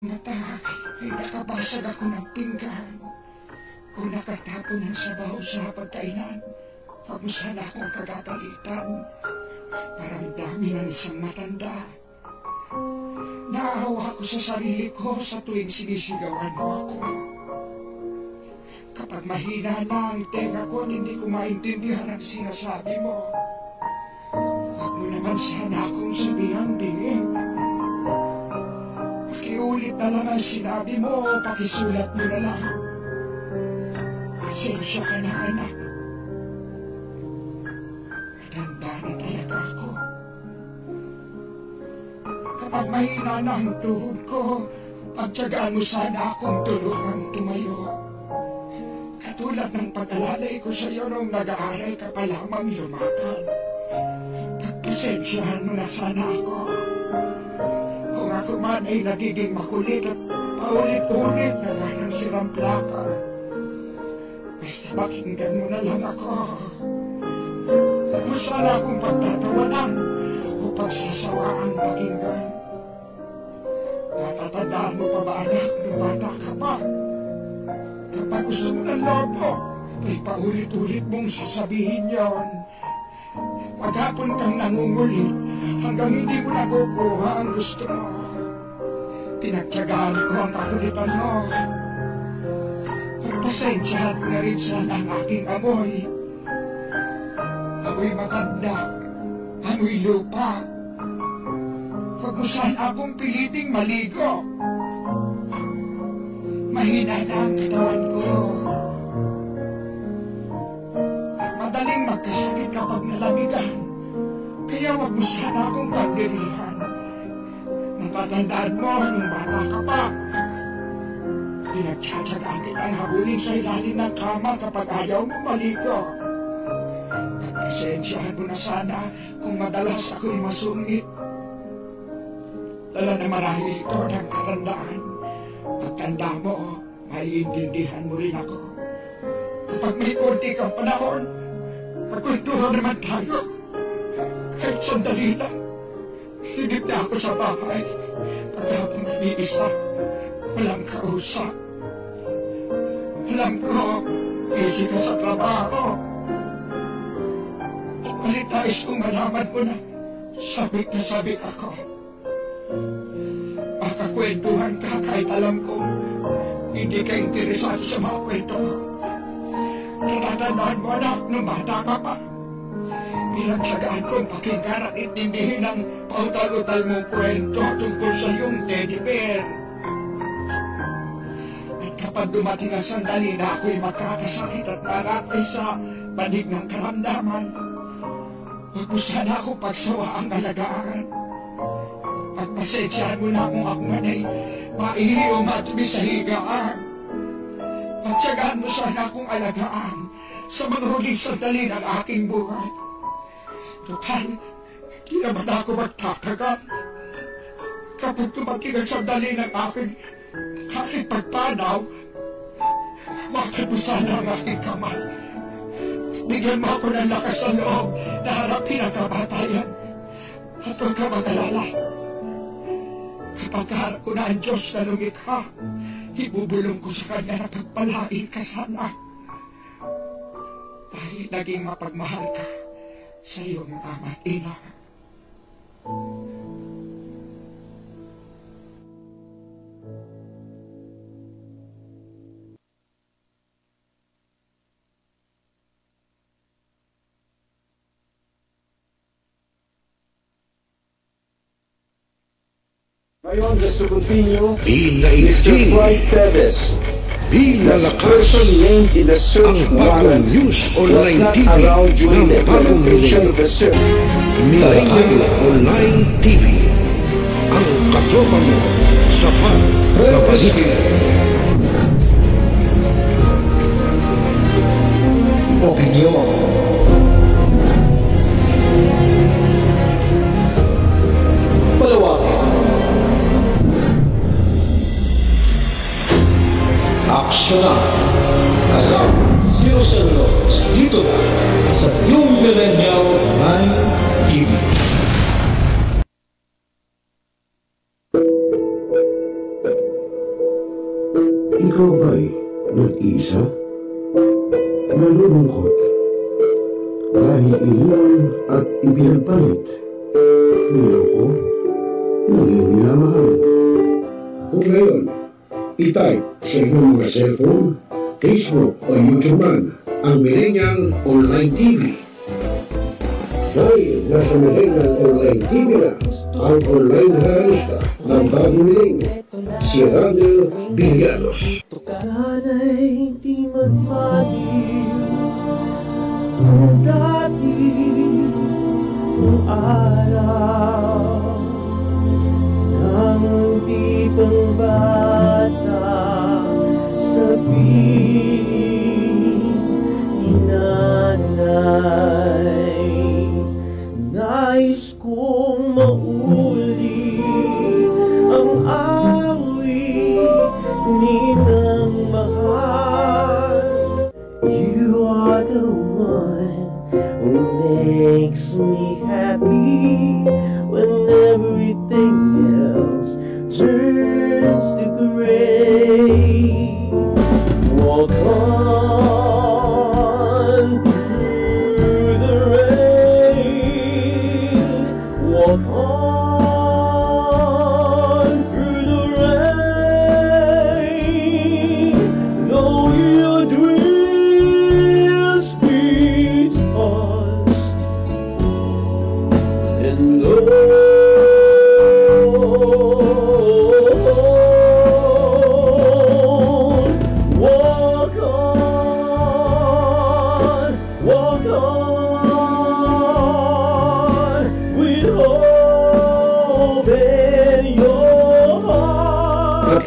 mata ay nakabasag ako ng pinggan. Kung nakatapon ang sabaw sa pagkainan, wag mo sana akong kagagalitan. Naramdamin ng isang matanda. Naawa ako sa sarili ko sa tuwing sinisigawan mo ako. Kapag mahina na ang tenga ko at hindi ko maintindihan ang sinasabi mo, wag mo naman sana akong sabihang dingin. Pakiulit na lang ang sinabi mo, pakisulat mo na lang. Pasensya ka na, anak. Matanda na talaga ako. Kapag mahina na ang tuhod ko, pagtyagaan mo sana akong tulungang tumayo. Katulad ng pag-alalay ko sa iyo nung nag-aaral ka pa lamang lumakad. Pagpasensyahan mo na sana ako. Kung ako man ay nagiging makulit at paulit-ulit na parang sirang plaka, basta pakinggan mo na lang ako. Huwag mo sana akong pagtatawanan o pagsasawaan pakinggan. Natatandaan mo pa ba, anak, nung bata ka pa? Kapag gusto mo ng lobo, ay paulit-ulit mong sasabihin yon. Maghapon kang nangungulit hanggang hindi mo nakukuha ang gusto mo. Pinagtyagaan ko ang kakulitan mo. Pagpasensyahan mo na rin sana ang aking amoy. Amoy matanda, amoy lupa. Huwag mo sana akong piliting maligo. Mahina na ang katawan ko. Madaling magkasakit kapag nalamigan. Kaya wag mo sana akong pandirihan. Natatandaan mo nung bata ka pa. Pinagtsatsagaan kitang habulin sa ilalim ng kama kapag ayaw mo maligo. Pagpasensyahan mo na sana kung madalas ako'y masungit. Dala na marahil ito ng katandaan. Pagtanda mo, maiintindihan mo rin ako. Kapag may konti kang panahon, magkwentuhan naman tayo. Kahit sandali lang, higit na ako sa bahay. Paghapon nag-iisa, walang kausap. Alam ko, busy ka sa trabaho. Ngunit nais kong malaman mo na sabik ako. Makakwentuhan ka kahit alam kong hindi ka interesado sa mga kwento mo. Natatandaan mo, anak, nung bata ka pa. Pinagtyagaan kong pakinggan at intindihin ang pautal-utal mong kwento tungkol sa iyong teddy bear. At kapag dumating ang sandali na ako'y magkakasakit at maratay sa banig ng karamdaman, huwag mo sana ako pagsawa ang alagaan. Pagpasensyahan mo na kung ako man ay maihi o matubi sa higaan. Pagtyagaan mo sana akong alagaan sa mga huling sandali ng aking buhay. Total, di naman ako magtatagal. Kapag tumating ang sandali ng aking pagpanaw, hawakan mo sana ang aking kamay. Bigyan mo ako ng lakas sa loob na harapin ang kamatayan. At huwag ka mag-alala. Kapag kaharap ko na ang Diyos na lumikha, ibubulong ko sa Kanya na pagpalain ka sana. Dahil naging mapagmahal ka sa iyong ama at ina. Ngayon, just to continue, Mr. Mr. Floyd Teves, the person named in the search warrant, News was Online not TV around during the ng bagong implementation of the search. Millennial Online TV, ang katropa mo sa pagbabalik. Opinion. Palawakin. Aksyonan. Kasama Silos dito na sa Yung Millennial Online TV. Ikaw ba'y nag-iisa? Malulungkot dahil iniwan at ipinagpalit. Niloko ng iyong minamahal. Kung ngayon, i-type sa inyong mga cellphone, Facebook o YouTube man ang Millennial Online TV. Dahil nasa Millennial Online TV na ang online realista ng bagong milenyo, si Randall Villanos. Sana'y di magmaliw kung dati kung araw nang di pang bata sa piling ni nanay. Nais kong mauli ang awit ninang mahal. You are the one who makes me happy when everything else turns to gray. Walk on through the rain. Walk on through the rain. Though your dreams be tossed and low.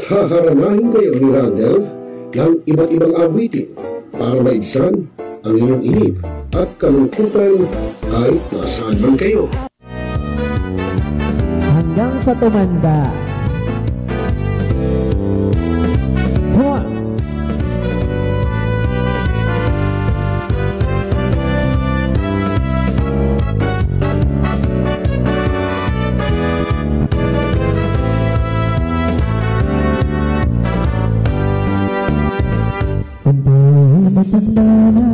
Haharanahin kayo ni Randall ng iba't ibang awitin para maibsan ang inyong inip at kalungkutan kahit nasaan man kayo. Hanggang sa tumanda. Come on! Matanda na,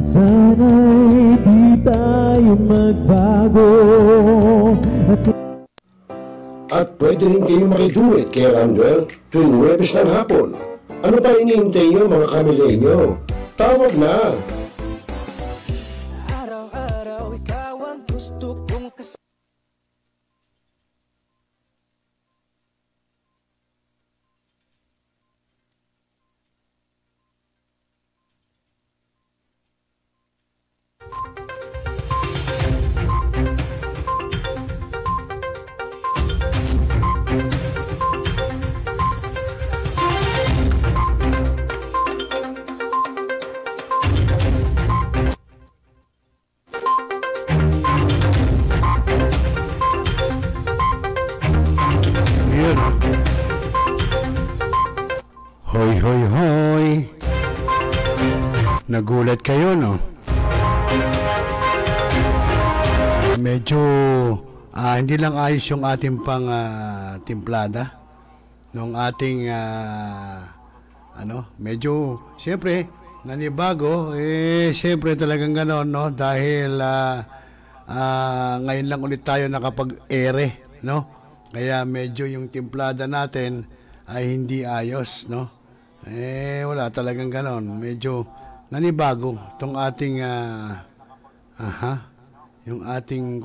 sana'y di tayo magbago. At pwede rin kayong makiduet kay Randall tuwing Huwebes ng hapon. Ano pa hinihintay nyo mga kamilenyo? Tawag na! Araw-araw ikaw ang gusto kong kasama. Hoy, hoy, hoy. Nagulat kayo, no? Medyo hindi lang ayos yung ating pang timplada nung ating medyo siyempre nanibago siyempre talagang gano'n, no? Dahil ngayon lang ulit tayo nakapag-ere, no? Kaya medyo yung timplada natin ay hindi ayos, no? Wala talagang ganon. Medyo nanibago tong ating yung ating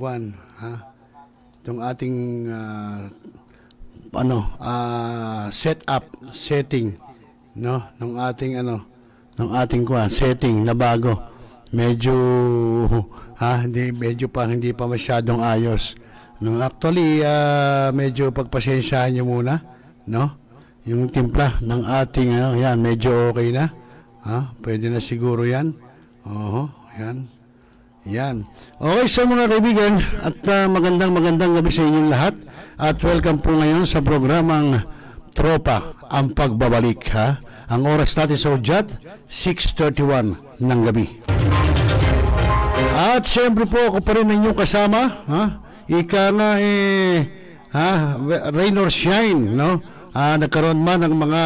tong ating setting, no? Nung ating nung ating setting na bago. Medyo medyo hindi pa masyadong ayos. No, actually medyo pagpasensyahan niyo muna, no? Yung timpla ng ating yan, medyo okay na. Pwede na siguro yan. Yan. Yan. Okay, so mga kaibigan, at magandang gabi sa inyong lahat. At welcome po ngayon sa programang Tropa ang Pagbabalik, ha? Ang oras natin sa udyat, 6:31 ng gabi. At siyempre po, ako pa rin inyong kasama, ha? Ika nga rain or shine, no? Nagkaroon man ng mga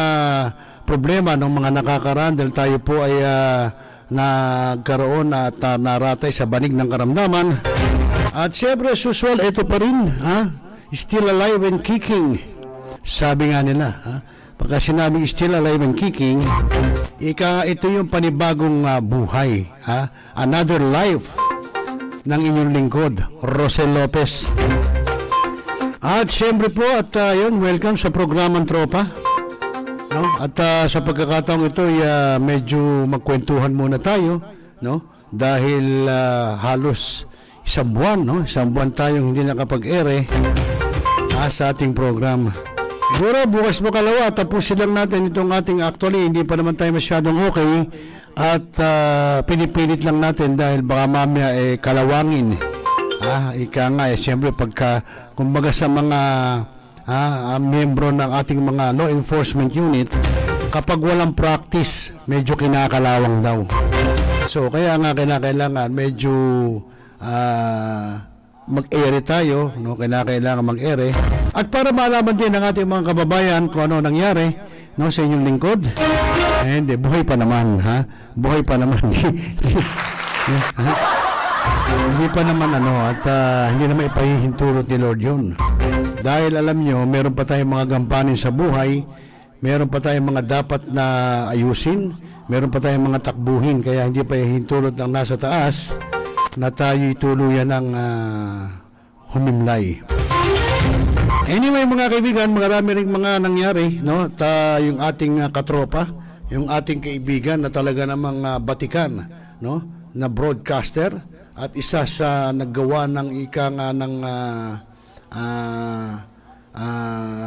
problema ng mga nakakaraan dahil tayo po ay nagkaroon at naratay sa banig ng karamdaman. At syempre, usual, ito pa rin, still alive and kicking. Sabi nga nila, pagka sinabing still alive and kicking, ito yung panibagong buhay, another life ng inyong lingkod, Rosel Lopez. At syempre po, at yun, welcome sa programang Tropa. No? At sa pagkakataong ito, medyo magkwentuhan muna tayo, no? Dahil halos isang buwan, no? Isang buwan tayong hindi nakapag-ere sa ating program. Siguro bukas mo kalawa, tapusin lang natin itong ating actually, hindi pa naman tayo masyadong okay. At pinipilit lang natin dahil baka mamaya kalawangin. Ika nga siyempre pagka kumbaga sa mga miyembro ng ating mga law enforcement unit, kapag walang practice, medyo kinakalawang daw. So kaya nga kailangan medyo mag-ere tayo, no? Kailangan mag-ere. At para malaman din ng ating mga kababayan kung ano nangyari, no, sa inyong lingkod. Hindi, buhay pa naman, buhay pa naman. Hindi pa naman at hindi naman ipahihintulot ni Lord yun. Dahil alam nyo, meron pa tayong mga gampanin sa buhay, meron pa tayong mga dapat na ayusin, meron pa tayong mga takbuhin, kaya hindi pa hihintulot ng nasa taas na tayo'y tuluyan ng humimlay. Anyway mga kaibigan, marami rin mga nangyari, no? Yung ating katropa, yung ating kaibigan na talaga namang batikan, no? Na broadcaster at isa sa naggawa ng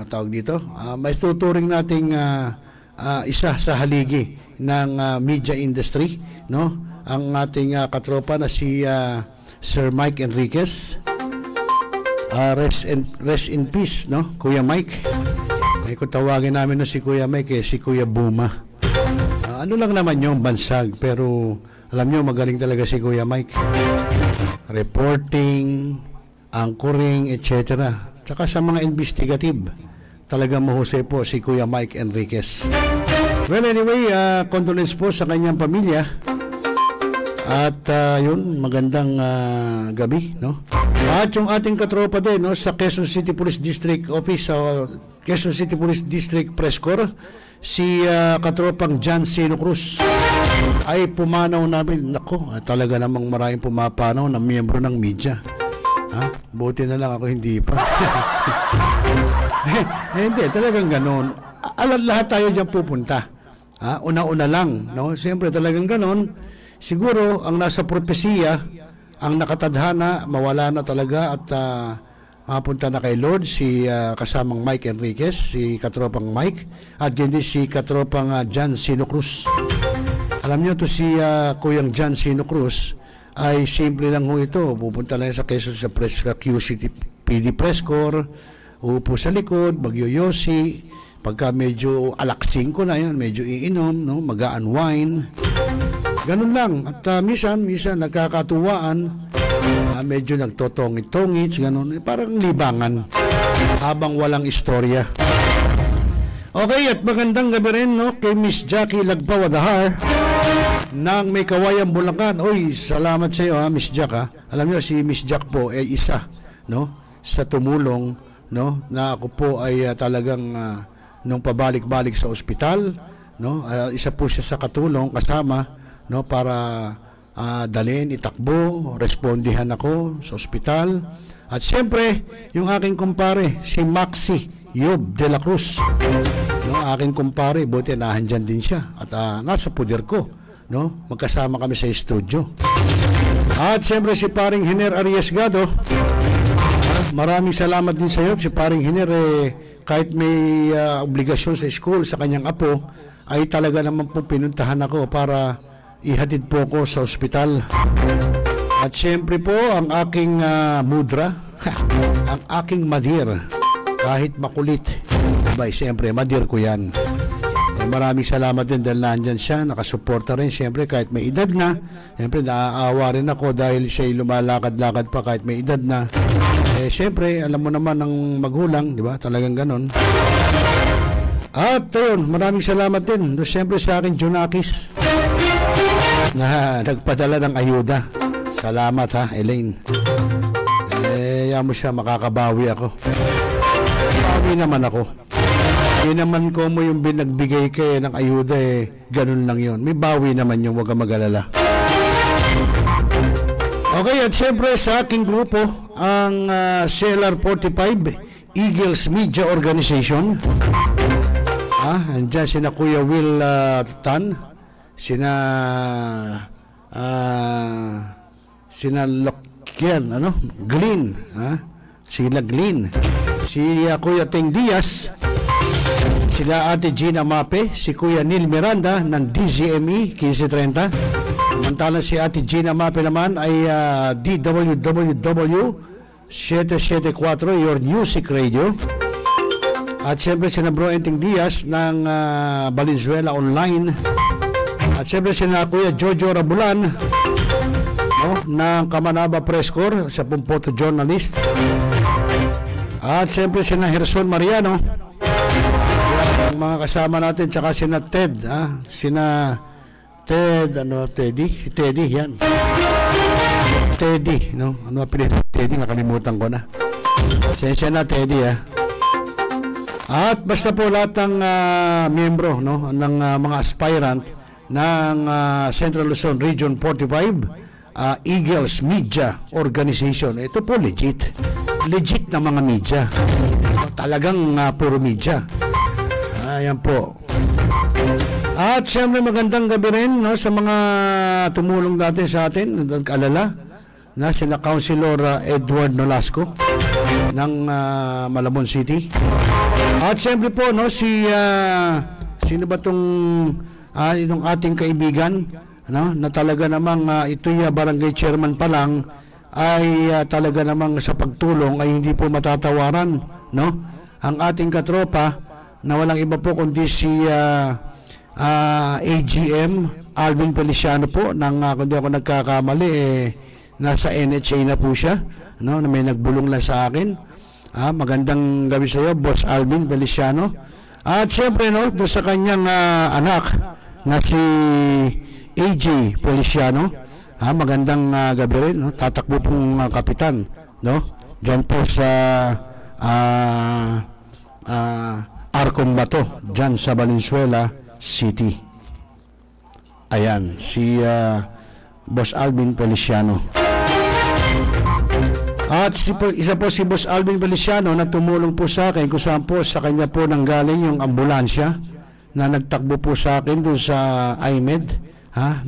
tawag dito, may tuturing nating isa sa haligi ng media industry, no? Ang ating katropa na si Sir Mike Enriquez. Rest in peace, no? Kuya Mike. Kung tawagin namin si Kuya Mike, si Kuya Buma. Ano lang naman yung bansag, pero alam nyo, magaling talaga si Kuya Mike. Reporting, anchoring, etc. Tsaka sa mga investigative, talagang mahusay po si Kuya Mike Enriquez. Well, anyway, condolence po sa kanyang pamilya. At yun, magandang gabi, no? At yung ating katropa din, no, sa Quezon City Police District Office, Quezon City Police District Press Corps, si katropang John Sino Cruz ay pumanaw namin. Nako, talaga namang maraming pumapanaw na miyembro ng media. Buti na lang ako hindi pa. Hindi, talagang ganon. Lahat tayo dyan pupunta. Una-una lang, no? Siyempre talagang ganon. Siguro ang nasa propesiya, ang nakatadhana, mawala na talaga at mapunta na kay Lord si kasamang Mike Enriquez, si katropang Mike, at hindi si katropang John Sino Cruz. Alam nyo to si Kuyang John Sino Cruz ay simple lang ho ito. Pupunta lang sa Quezon sa QCT PD Press Corps, upo sa likod, magyoyosi, pagka medyo alaksing ko na yan, medyo iinom, no? Mag-unwind. Ganun lang. At minsan nagkakatuwaan, medyo nagtotongit-tongit, ganun. Parang libangan habang walang istorya. Okay, at magandang gabi rin, no, kay Miss Jackie Lagpawadahar ng May Kawayan, Bulacan. Oy, salamat sa iyo, Miss Jack, Alam niyo, si Miss Jack po ay isa, no, sa tumulong, no, na ako po ay talagang nung pabalik-balik sa ospital, no, isa po siya sa katulong kasama, no, para dalhin, itakbo, respondihan ako sa ospital. At siyempre, yung aking kumpare, si Maxi Yob de la Cruz. No, aking kumpare, buti nahandyan din siya. At nasa puder ko, no, magkasama kami sa studio. At siyempre si paring Hiner Arias Gado. Maraming salamat din sa iyo. Si paring Hiner, kahit may obligasyon sa school sa kanyang apo, ay talaga naman po pinuntahan ako para ihatid po ko sa ospital. At siyempre po ang aking mudra, ang aking madir, kahit makulit, abay siyempre madir ko yan. Maraming salamat din dahil nandyan siya, nakasuporta rin siyempre kahit may edad na. Siyempre naaawa rin ako dahil siya'y lumalakad-lakad pa kahit may edad na. Siyempre alam mo naman ng magulang, di ba, talagang ganon. At ayun, maraming salamat din. Siyempre sa akin, Junakis, na nagpadala ng ayuda. Salamat ha, Elaine. Yan mo siya, makakabawi ako. Bawi naman ako. Hindi naman ko mo yung binagbigay kayo ng ayuda ganun lang yun. May bawi naman yung, wag kang mag-alala. Okay, at siyempre sa aking grupo, ang CLR45 Eagles Media Organization. Andyan sina Kuya Will Tan, sina Lokyan, Glenn, sila Glenn, si Kuya Teng Diaz, sila Ate Gina Mape, si Kuya Neil Miranda ng DZME 1530. Samantalang si Ate Gina Mape naman ay DWWW 774 Your Music Radio. At siyempre si Bro Enteng Diaz ng Valenzuela Online. At siyempre si Kuya Jojo Rabulan ng Kamanaba Press Corps, sa pong photojournalist. At siyempre si Herson Mariano, ang mga kasama natin, tsaka si Ted, sina Ted, Teddy? Si Teddy, yan. Teddy, ano apelido? Teddy, nakalimutan ko na. Sensya na, Teddy, At basta po lahat ng miyembro ng mga aspirant ng Central Luzon Region 45 Eagles Media Organization. Ito po legit na mga media. Talagang puro media. Ayan po. At siyempre magandang gabi rin sa mga tumulong dati sa atin, nag-alala, na sina Councilor Edward Nolasco ng Malabon City. At siyempre po sino ba itong ating kaibigan na talaga namang ito'y barangay chairman pa lang ay talaga namang sa pagtulong ay hindi po matatawaran, ang ating katropa na walang iba po kundi si AGM Alvin Feliciano po ng kung di ako nagkakamali nasa NHA na po siya, na may nagbulong lang sa akin. Magandang gabi sa iyo, Boss Alvin Feliciano. At siyempre doon sa kanyang anak na si AJ Feliciano, magandang gabi rin, tatakbo pong kapitan, diyan po sa Arcon Bato, diyan sa Valenzuela City. Ayan, si Boss Alvin Feliciano. At isa po si Boss Alvin Feliciano na tumulong po sa akin kung saan po sa kanya po nanggaling yung ambulansya na nagtakbo po sa akin doon sa IMED,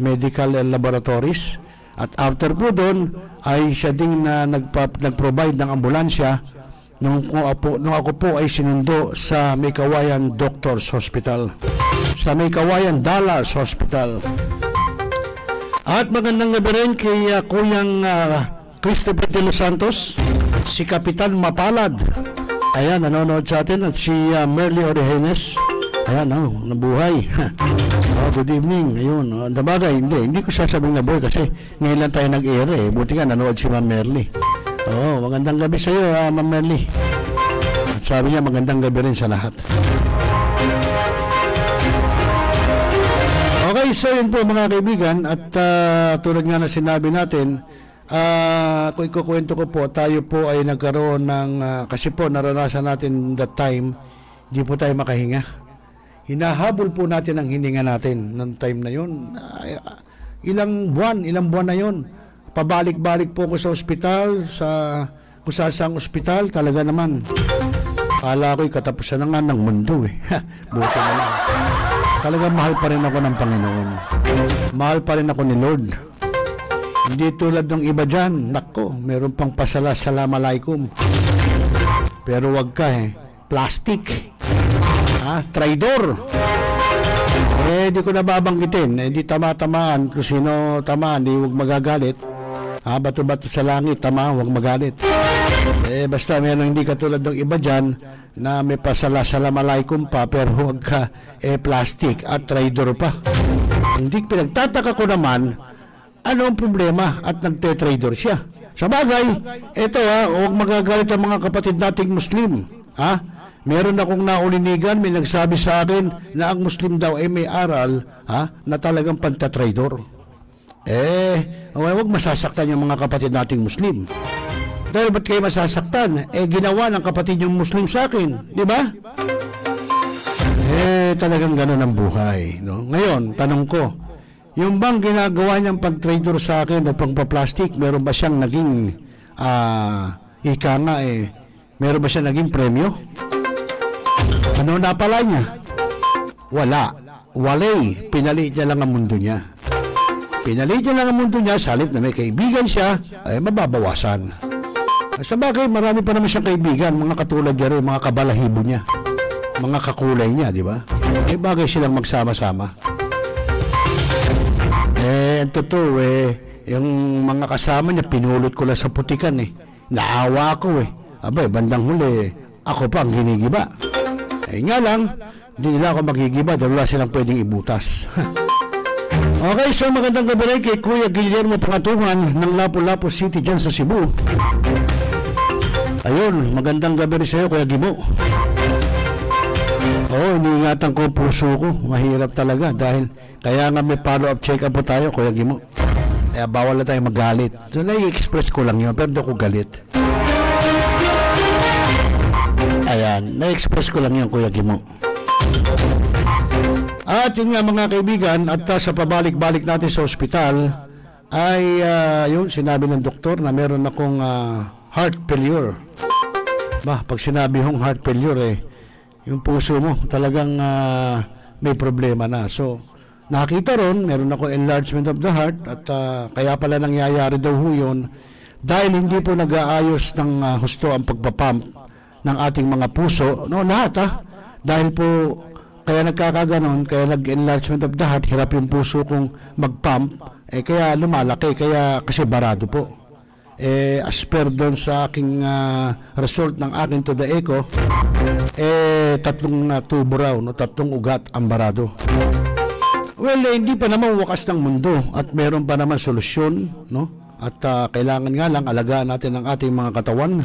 Medical Laboratories. At after po doon ay siya din na nag-provide ng ambulansya nung ako po ay sinundo sa Maykawayan Doctors Hospital, sa Maykawayan Dallas Hospital. At magandang gabi rin kay Kuyang Christopher de los Santos, si Kapitan Mapalad, ayan, nanonood sa atin, at si Merly Orejenes, ayan, nabuhay. Good evening, ayun, nabagay, hindi ko sasabing nabuhay kasi ngayon lang tayo nag-air buti nga nanood si Ma'am Merly. Magandang gabi sa iyo, Ma'am Merly. At sabi niya magandang gabi rin sa lahat. Okay, so yun po mga kaibigan, at tulad nga na sinabi natin, kung ikukwento ko po, tayo po ay nagkaroon ng kasi po naranasan natin that time, hindi po tayo makahinga. Hinahabol po natin ang hininga natin ng time na yun. Ilang buwan na yun. Pabalik-balik po ko sa ospital, kung saan ospital, talaga naman. Kala ko'y katapusan na nga ng mundo Buti na lang. Talaga mahal pa rin ako ng Panginoon. Mahal pa rin ako ni Lord. Hindi tulad ng iba dyan, nako, meron pang pasalamalaikum. Pero wag ka plastic. Traidor. Di ko nababanggitin. Di tama-tamaan. Kung sino tamaan, di huwag magagalit. Bato-bato sa langit, tama, huwag magalit. Basta meron hindi katulad ng iba dyan na may pasalamalaikum pa, pero huwag ka plastic at traidor pa. Hindi, pinagtataka ko naman, ano ang problema at nagte-trader siya? Sa bagay, ito huwag magagalit ang mga kapatid nating Muslim. Meron akong naulinigan, may nagsabi sa akin na ang Muslim daw ay may aral na talagang pantatraidor. Huwag masasaktan yung mga kapatid nating Muslim. Dahil ba't kayo masasaktan? Ginawa ng kapatid yung Muslim sa akin, di ba? Talagang gano'n ang buhay. No? Ngayon, tanong ko, yung bang ginagawa niyang pag-trader sa akin at pagpa-plastic, meron ba siyang naging, meron ba siyang naging premyo? Ano na pala niya? Wala. Walay. Pinaliit niya lang ang mundo niya. Pinaliit niya lang ang mundo niya, salip na may kaibigan siya, ay mababawasan. Sa bagay, marami pa naman siyang kaibigan, mga katulad niya rin, mga kabalahibo niya. Mga kakulay niya, di ba? Bagay silang magsama-sama. Ang totoo, yung mga kasama niya, pinulot ko lang sa putikan, Naawa ako, Abay, bandang huli, ako pa ang ginigiba. Nga lang, hindi nila ako magigiba dahil wala silang pwedeng ibutas. Okay, so magandang gabi rin kay Kuya Guillermo Pangatuhan ng Lapu-Lapu City dyan sa Cebu. Ayun, magandang gabi rin sa'yo, Kuya Gimo. Iniingatan ko puso ko. Mahirap talaga dahil kaya nga may follow-up check-up po tayo, Kuya Gimo. Kaya bawal na tayo magalit. So, na-express ko lang yun, pero hindi ko galit. Ayan, na-express ko lang yun, Kuya Gimo. At yun nga mga kaibigan, at sa pabalik-balik natin sa ospital, ay yun, sinabi ng doktor na meron akong heart failure. Pag sinabi hong heart failure, yung puso mo talagang may problema na. So, nakita ron, meron ako enlargement of the heart at kaya pala nangyayari daw yun dahil hindi po nag-aayos ng husto ang pagpapump ng ating mga puso. No, lahat dahil po kaya nagkakaganon, kaya nag-enlargement of the heart, hirap yung puso kong mag-pump, kaya lumalaki, kasi barado po. As per doon sa aking result ng akin to the echo, tatlong tubo raw, tatlong ugat ang barado. Well, hindi pa naman wakas ng mundo at meron pa naman solusyon, no? At kailangan nga lang alagaan natin ang ating mga katawan.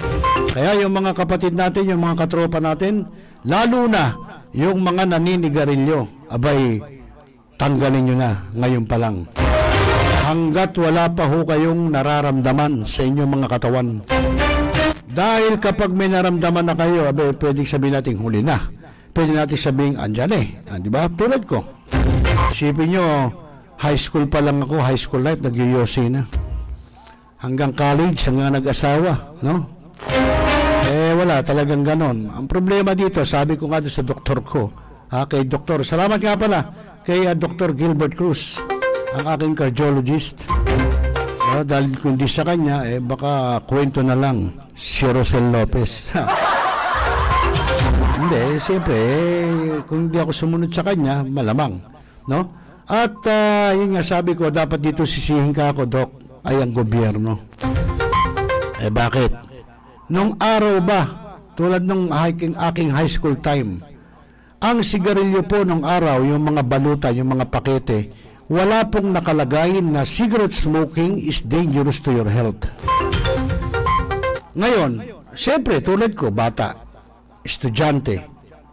Kaya yung mga kapatid natin, yung mga katropa natin, lalo na yung mga naninigarilyo, abay, tanggalin nyo na ngayon pa lang. Hanggat wala pa ho kayong nararamdaman sa inyong mga katawan. Dahil kapag may naramdaman na kayo, abay, pwedeng sabihin natin huli na. Pwede natin sabihin, andyan di ba? Tulad ko. Isipin nyo, high school pa lang ako, high school life, nag-yoyosi na. Hanggang college, hanggang nag-asawa, no? Wala, talagang ganon. Ang problema dito, sabi ko nga sa doktor ko, kay doktor, salamat nga pala, kay Dr. Gilbert Cruz, ang aking cardiologist. Dahil kung di sa kanya, baka kwento na lang si Rosel Lopez. Hindi, siyempre, kung di ako sumunod sa kanya, malamang, no? At yun nga sabi ko, dapat dito sisihin ka ako, Doc, ay ang gobyerno. Bakit? Nung araw ba, tulad nung aking high school time, ang sigarilyo po nung araw, yung mga baluta, yung mga pakete, wala pong nakalagay na cigarette smoking is dangerous to your health. Ngayon, siyempre, tulad ko, bata, estudyante,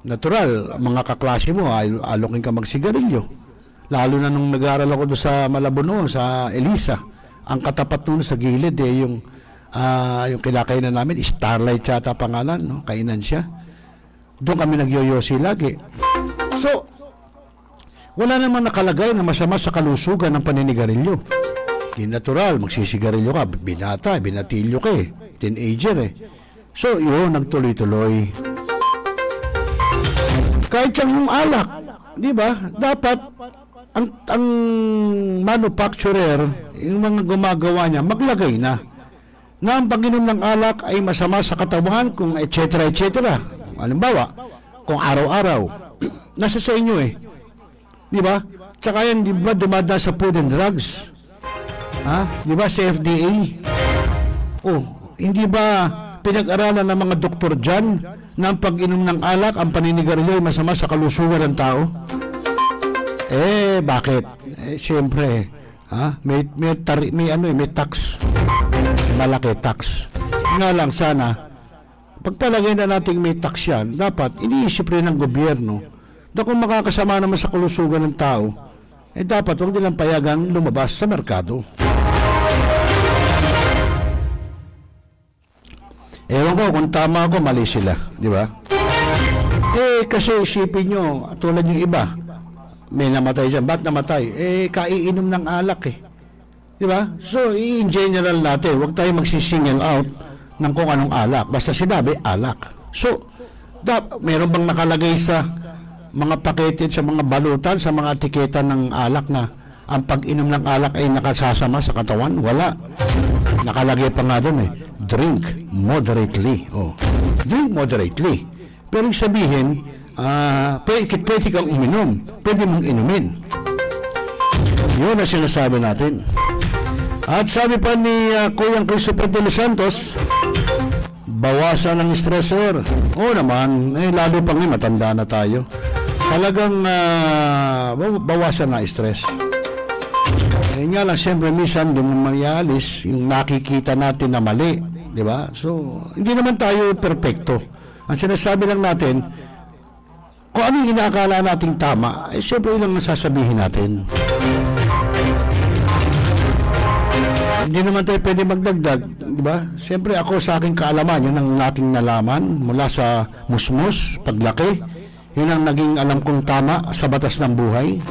natural, mga kaklase mo, alokin ka magsigarilyo. Lalo na nung nag-aaral ako doon sa Malabon noon, sa Elisa. Ang katapat noon sa gilid, yung kinakainan namin, Starlight yata pangalan, no? Kainan siya. Doon kami nagyoyosi lagi. So, wala namang nakalagay na masama sa kalusugan ng paninigarilyo. Di natural, magsisigarilyo ka, binata, binatilyo ka teenager So, yun, nagtuloy-tuloy. Kahit siyang alak, di ba? Dapat, ang manufacturer, yung mga gumagawa niya, maglagay na ang pag-inom ng alak ay masama sa katawan, kung etc. Halimbawa, kung araw-araw, nasa sa inyo di ba? Tsaka yan, di ba, dumada sa Food and Drugs? Di ba, sa FDA? Hindi ba pinag-aralan ng mga doktor dyan na ang pag-inom ng alak, ang paninigarilyo ay masama sa kalusugan ng tao? Bakit? Siyempre, may tax. Malaki tax. Nga lang sana, pagpalagay na nating may tax yan, dapat iniisip rin ng gobyerno na kung makakasama naman sa kalusugan ng tao, dapat huwag nilang payagang lumabas sa merkado. Ewan ko kung tama ako, mali sila, di ba? Kasi isipin nyo, tulad yung iba, may namatay dyan. Ba't namatay? Kaiinom ng alak di ba? So, in general natin, huwag tayo magsisingle out ng kung anong alak. Basta sinabi, alak. So, meron bang nakalagay sa mga pakete, sa mga balutan, sa mga etiketa ng alak na ang pag-inom ng alak ay nakasasama sa katawan? Wala. Nakalagay pa nga doon drink moderately. Drink moderately. Pero sabihin, pwede kang uminom. Pwede mong inumin. Yun ang sinasabi natin. At sabi pa ni Kuyang Christopher de los Santos, bawasan ng stressor. Oo naman, lalo pang matanda na tayo. Talagang bawasan na stress. Nga lang, siyempre, minsan, yung mayalis, yung nakikita natin na mali, di ba? So, hindi naman tayo perfecto. Ang sinasabi lang natin, kung ano yung inaakala nating tama, siyempre, yun lang nasasabihin natin. Hindi naman tayo pwede magdagdag, di ba? Siyempre, ako sa aking kaalaman, yun ang aking nalaman mula sa musmus, paglaki, yun ang naging alam kong tama sa batas ng buhay.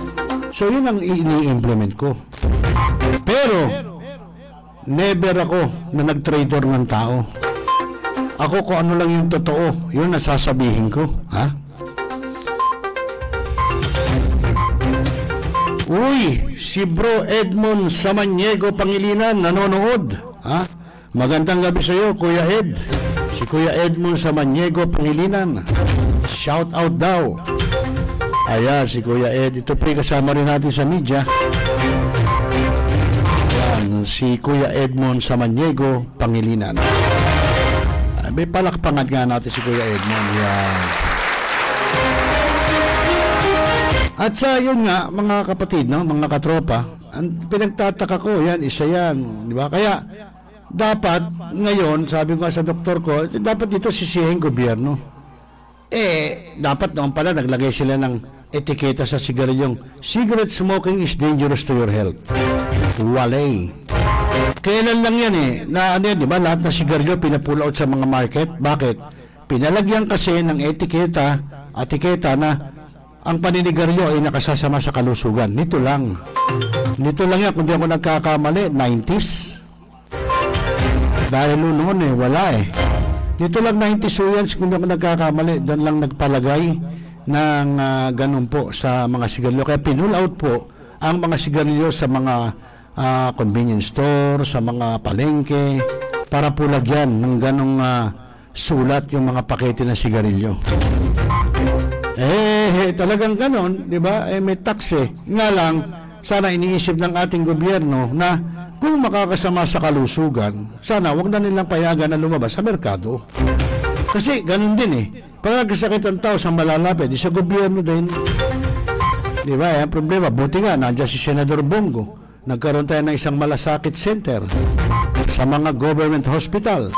So, yun ang ini-implement ko. Pero, never ako na nag-traitor ng tao. Ako kung ano lang yung totoo, yun ang sasabihin ko. Ha? Uy, si Bro Edmond Samaniego Pangilinan nanonood. Ha? Magandang gabi sa iyo, Kuya Ed. Si Kuya Edmond Samaniego Pangilinan. Shout out daw. Ayan, si Kuya Ed. Ito po kasama rin natin sa media. Ayan, si Kuya Edmond Samaniego Pangilinan. May palakpangan nga natin si Kuya Edmond. Ayan. At sa yun nga, mga kapatid, no, mga katropa, ang pinagtataka ko, yan, isa yan. Di ba? Kaya, dapat, ngayon, sabi ko sa doktor ko, dapat dito sisihin gobyerno. Dapat naman pala naglagay sila ng etiketa sa sigarilyong cigarette smoking is dangerous to your health. Walay. Kailan lang yan na ano yan, di ba? Lahat ng sigarilyo pinapull out sa mga market. Bakit? Pinalagyan kasi ng etiketa na ang paninigarilyo ay nakasasama sa kalusugan. Nito lang yan, kung di ako nagkakamali, 90s. Dahil noon wala Dito lang 90s yan, kung di ako nagkakamali, doon lang nagpalagay ng ganun po sa mga sigarilyo. Kaya pinull out po ang mga sigarilyo sa mga convenience store, sa mga palengke, para po lagyan ng ganong sulat yung mga pakete ng sigarilyo. Talagang ganon, di ba? May tax Nga lang, sana iniisip ng ating gobyerno na kung makakasama sa kalusugan, sana wag na nilang payagan na lumabas sa merkado. Kasi ganon din pag nagkasakit ang tao sa malalapit, sa gobyerno din. Di ba? Ang problema, buti nga, nandiyan si Senador Bongo. Nagkaroon tayo ng isang malasakit center sa mga government hospital.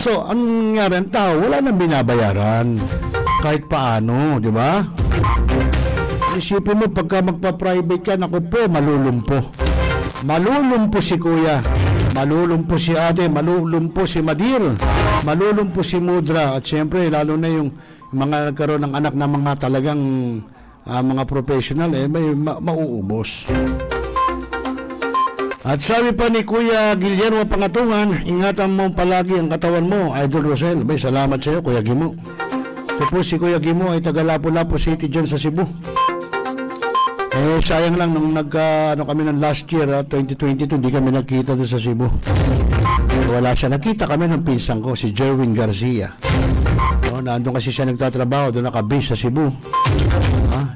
So, ang nangyari ang tao, wala nang binabayaran. Kahit paano, di ba? Isipin mo, pagka magpa-private ka, naku po, malulumpo. Malulumpo si Kuya, malulumpo si Ate, malulumpo si Madir, malulumpo si Mudra, at siyempre, lalo na yung mga nagkaroon ng anak na mga talagang mga professional, may mauubos. At sabi pa ni Kuya Guillermo Pangatungan, ingatan mo palagi ang katawan mo, Idol Rosel. Bay, salamat sa iyo, Kuya Gimo. Ito si Kuya Gimo ay taga Lapu-Lapu City dyan sa Cebu. Sayang lang nung kami ng last year, 2022, hindi kami nakita doon sa Cebu. Wala siya. Nakita kami ng pinsang ko, si Jerwin Garcia. Nandun kasi siya nagtatrabaho, doon nakabase sa Cebu.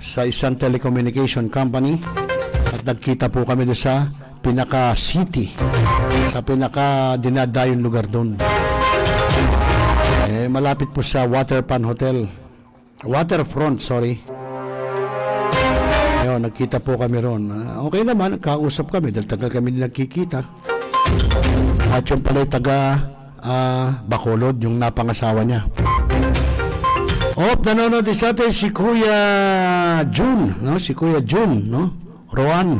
Sa isang telecommunication company. At nagkita po kami doon sa pinaka-city. Sa pinaka-dinadayon lugar doon. Malapit po sa Waterfront, sorry. Ayun, nagkita po kami ron. Okay naman, nagkausap kami dahil tagal kami nagkikita. At yung pala taga Bacolod, yung napangasawa niya. Nanonood din sa atin si Kuya June, no? Si Kuya June, no? Rowan.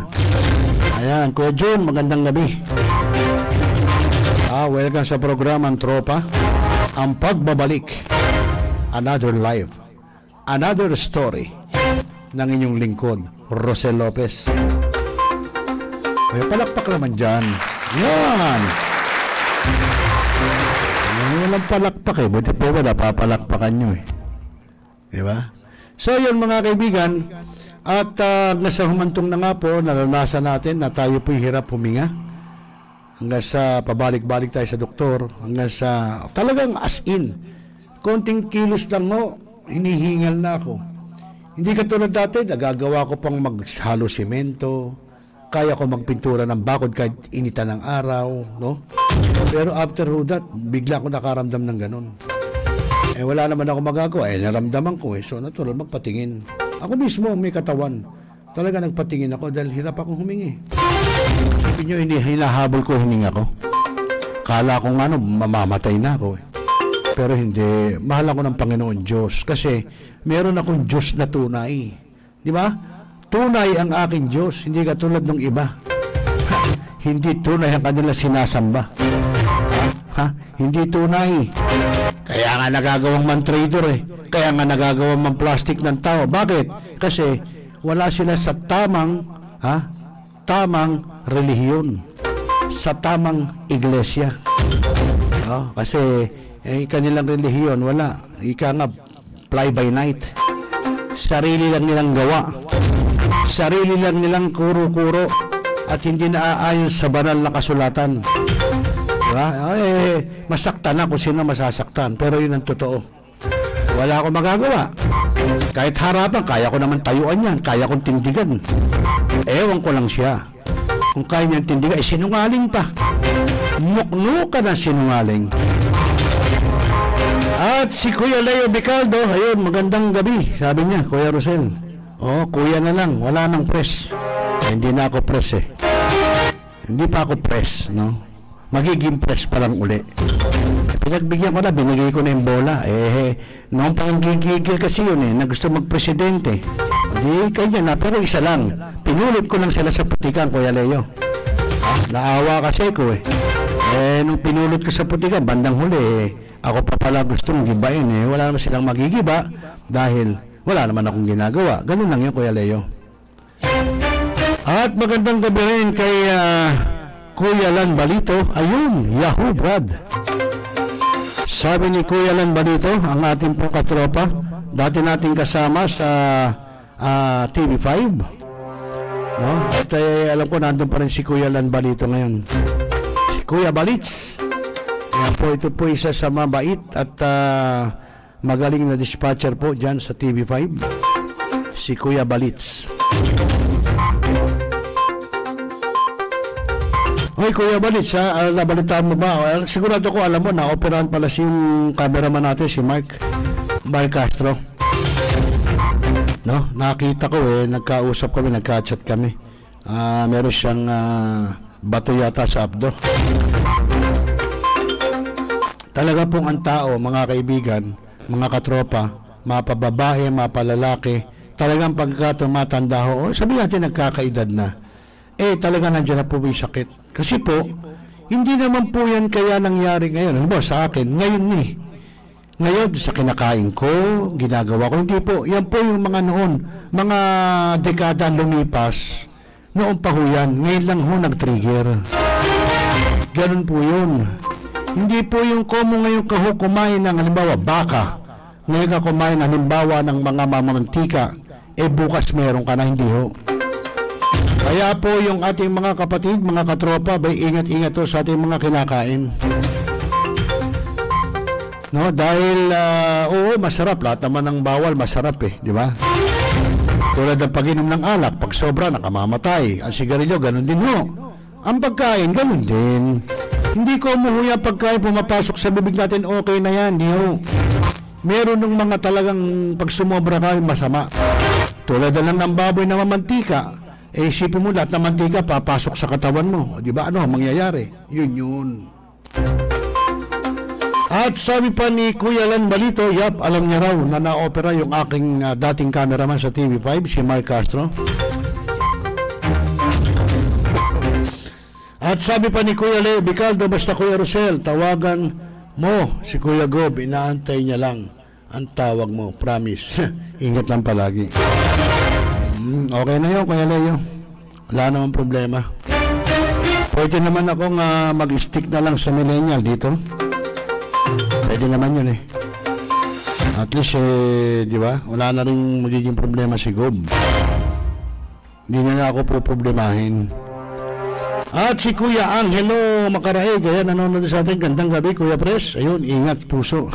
Ayan, Kuya June, magandang gabi. Welcome sa programang Tropa. Ang pagbabalik. Another life. Another story ng inyong lingkod, Rosel Lopez. Kaya palakpak naman dyan. Yan! Walang palakpak eh. Buti po ba napapalakpakan nyo eh. Diba? So yun mga kaibigan, at nasa humantong na nga po, naranasan natin na tayo po'y hirap huminga. Hanggang sa pabalik-balik tayo sa doktor, hanggang sa talagang as in, konting kilos lang mo, hinihingal na ako. Hindi katulad dati, nagagawa ko pang maghalo semento, kaya ko magpintura ng bakod kahit initan ng araw, no? Pero after that, bigla ko nakaramdam ng ganun. Wala naman ako magagawa. Naramdaman ko So, natural, magpatingin. Ako mismo, may katawan. Talaga nagpatingin ako dahil hirap akong humingi. Sabi nyo, hinahabol ko hininga ko. Kala ko mamamatay na ako Pero hindi. Mahal ako ng Panginoon Diyos. Kasi, meron akong Diyos na tunay. Di ba? Tunay ang aking Diyos. Hindi katulad ng iba. Hindi tunay ang kanila sinasamba. Hindi tunay. Kaya nga nagagawang man-trader Kaya nga nagagawang man-plastic ng tao. Bakit? Kasi wala sila sa tamang relihiyon. Sa tamang iglesia. Kasi kanilang relihiyon wala. Ika nga fly by night. Sarili lang nilang gawa. Sarili lang nilang kuro-kuro. At hindi naaayon sa banal na kasulatan. Diba? Masaktan na kung sino masasaktan. Pero yun ang totoo. Wala akong magagawa. Kahit harapan, kaya ko naman tayuan yan. Kaya kong tindigan. Ewan ko lang siya. Kung kaya niyang tindigan, sinungaling pa. Nuknukan ang sinungaling. At si Kuya Leo Bicaldo, ayun, magandang gabi. Sabi niya, Kuya Rosel. Kuya na lang. Wala nang press. Hindi na ako press Hindi pa ako press, no? Magiging press pa lang uli. Pinagbigyan ko na, binigay ko na yung bola. Noong panggigigil kasi yun na gusto magpresidente. Hindi, kanya na, pero isa lang. Pinulit ko lang sila sa putikan, Kuya Leo. Naawa kasi ko nung pinulit ko sa putikan, bandang huli, ako pa pala gustong gibain wala naman silang magigiba dahil wala naman akong ginagawa. Ganun lang yun, Kuya Leo. At magandang gabi rin kay Kuya Lan Balito. Ayun, Yahoo Brad. Sabi ni Kuya Lan Balito, ang ating pong katropa, dati nating kasama sa TV5. No? At alam ko, nandun pa rin si Kuya Lan Balito ngayon. Si Kuya Balits. Ayan po, ito po isa sa mabait at magaling na dispatcher po dyan sa TV5. Si Kuya Balits. Hoy, Kuya Balits, nabalitaan mo ba? Sigurado ko, alam mo, na-operahan pala si yung cameraman natin, si Mark Castro. No? Nakita ko nagkausap kami, nagka-chat kami. Meron siyang bato yata sa abdo. Talaga pong ang tao, mga kaibigan, mga katropa, mapababae, mapalalaki, talagang pagka tumatanda ho, sabi natin nagkakaedad na, talaga nandiyan na po yung sakit. Kasi po, hindi naman po yan kaya nangyari ngayon. Ano ba, sa akin, ngayon Ngayon, sa kinakain ko, ginagawa ko, hindi po. Yan po yung mga noon, mga dekada lumipas, noon pa ho yan, ngayon lang ho nag-trigger. Ganun po yun. Hindi po yung komo ngayon ka ho kumain ng halimbawa baka, ngayon ka kumain halimbawa ng mga mamamantika, bukas meron ka na, hindi ho. Kaya po yung ating mga kapatid, mga katropa, ingat-ingat to sa ating mga kinakain. No, dahil masarap, lahat naman ng bawal masarap di ba? Tulad ng pag-inom ng alak, pag sobra nakamamatay. Ang sigarilyo, ganun din ho. Ang pagkain, ganun din. Hindi ko umuhuya pagkain pumapasok sa bibig natin, okay na yan, di ho. Meron ng mga talagang pag sumobra ka, masama. Tulad na lang ng baboy na mamantika. Isipin mo lahat ng mantika papasok sa katawan mo. Di ba? Ano ang mangyayari? Yun. At sabi pa ni Kuya Lan Balito, yap, alam niya raw na na-opera yung aking dating cameraman sa TV5, si Mark Castro. At sabi pa ni Kuya Leo Bicaldo, basta Kuya Rosel, tawagan mo si Kuya Gob, inaantay niya lang ang tawag mo, promise. Ingat lang palagi. Okay na yun, Kuya Leo. Wala namang problema. Pwede naman akong mag-stick na lang sa millennial dito. Pwede naman yun eh. At least di ba? Wala na rin magiging problema si Gob. Hindi na ako poproblemahin. At si Kuya Angelo Macaraeg, ayan, nanonood sa atin. Gandang gabi, Kuya Pres. Ayun, ingat puso.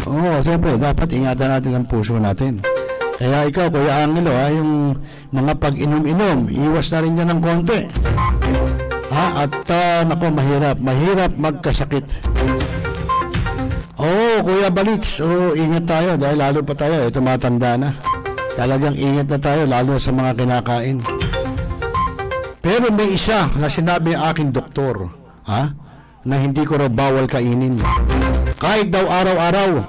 Oo, siyempre, dapat ingatan natin ang puso natin. Kaya ikaw, Kuya Angelo, yung mga pag-inom-inom, iwas na rin yan ng konti. At nako, mahirap magkasakit. Kuya Balits, ingat tayo dahil lalo pa tayo, tumatanda na. Talagang ingat na tayo, lalo sa mga kinakain. Pero may isa na sinabi ang aking doktor, na hindi ko raw bawal kainin. Kahit daw araw-araw.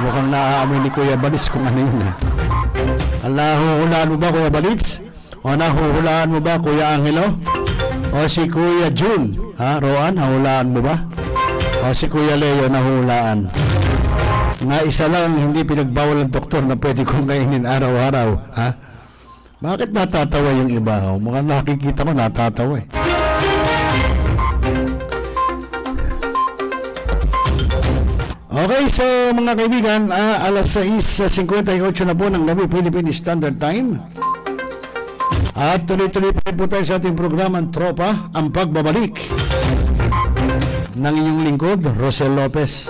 Mukhang naaamoy ni Kuya Balits kung ano yun. Nahuhulaan mo ba, Kuya Balits? O nahuhulaan mo ba, Kuya Angelo? O si Kuya June? Roan, nahulaan mo ba? O si Kuya Leo, nahulaan? Na isa lang hindi pinagbawal ng doktor na pwede kong kainin araw-araw. Bakit natatawa yung iba? Mukhang nakikita ko natatawa eh. Okay, so mga kaibigan, alas 6:58 na po ng gabi, Philippine Standard Time. At tuloy-tuloy pa rin po tayo sa ating programang Tropa, ang pagbabalik ng inyong lingkod, Rosel Lopez.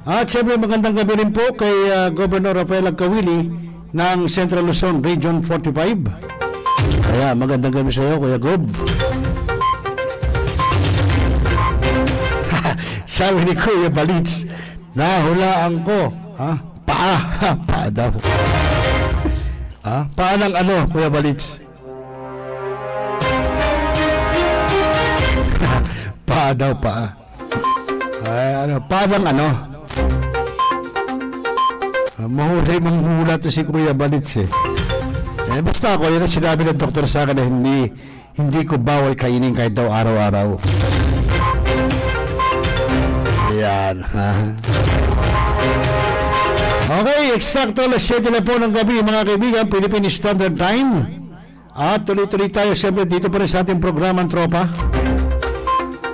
At syempre magandang gabi rin po kay Governor Rafael Agcawili ng Central Luzon Region 45. Kaya magandang gabi sa iyo, Kuya Gob. Sabi ni Kuya Balits, nahulaan ko, paa daw. Paa ng ano, Kuya Balits? Paa daw, paa. Paa ng ano? Mahusay manghula to si Kuya Balits eh. Basta ako, yun ang sinabi ng doktor sa akin na hindi ko bawal kainin kahit daw araw-araw. Ayan. Okay, eksakto alas 7 na po ng gabi mga kaibigan, Philippine Standard Time. At tuloy-tuloy tayo siyempre dito pa rin sa ating programang Tropa.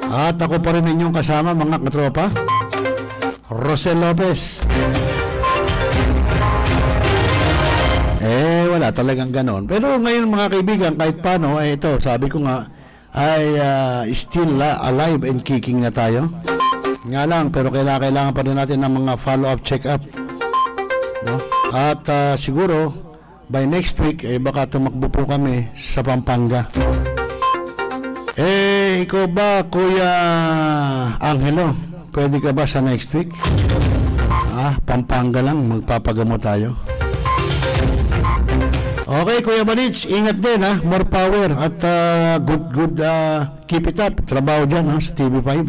At ako pa rin inyong kasama mga katropa, Rosel Lopez. Wala talagang ganon. Pero ngayon mga kaibigan, kahit paano, ito, sabi ko nga, ay still alive and kicking na tayo. Nga lang, pero kailangan pa rin natin ng mga follow-up, check-up. No? At siguro, by next week, baka tumakbo po kami sa Pampanga. Ikaw ba, Kuya Angelo? Pwede ka ba sa next week? Pampanga lang, magpapagamot tayo. Okay, Kuya Balits, ingat din more power at good keep it up, trabaho dyan sa TV5.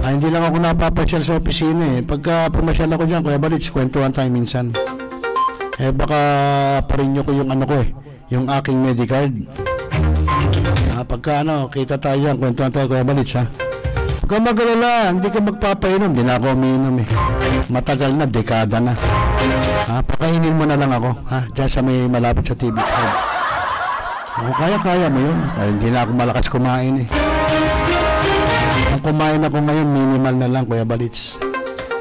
Hindi lang ako napapasyal sa opisina pagka pumasyal ako dyan, Kuya Balits, kwentuhan tayo minsan. Baka parinyo ko yung ano ko yung aking medicard. Pagka kita tayo dyan, kwentuhan tayo, Kuya Balits Pagka magalala, hindi ka magpapainom, hindi na ako umiinom matagal na, dekada na. Pakainin mo na lang ako dyan sa may malapit sa TV5. Kaya mo yun. Hindi na ako malakas kumain Ang kumain ako ngayon, minimal na lang, Kuya Balits.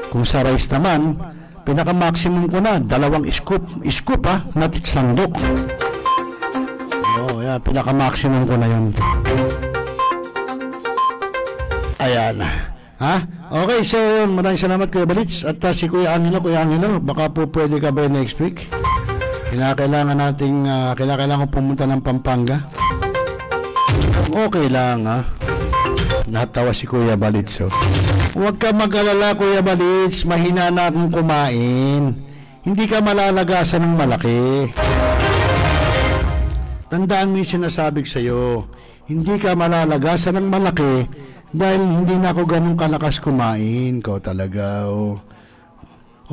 Kung sa rice naman, pinaka-maximum ko na 2 scoop not sandok. Yan, pinaka-maximum ko na yun. Ayan. Okay, so maraming salamat, Kuya Balits. At si Kuya Angelo, baka po pwede ka ba next week? Kailangan pumunta ng Pampanga. Okay lang, Natawa si Kuya Balits. Huwag ka mag-alala, Kuya Balits. Mahina na akong kumain. Hindi ka malalagasan ng malaki. Tandaan mo yung sinasabi sa'yo. hindi ka malalagasan ng malaki dahil hindi na ako ganun kalakas kumain. Ko talaga, oh.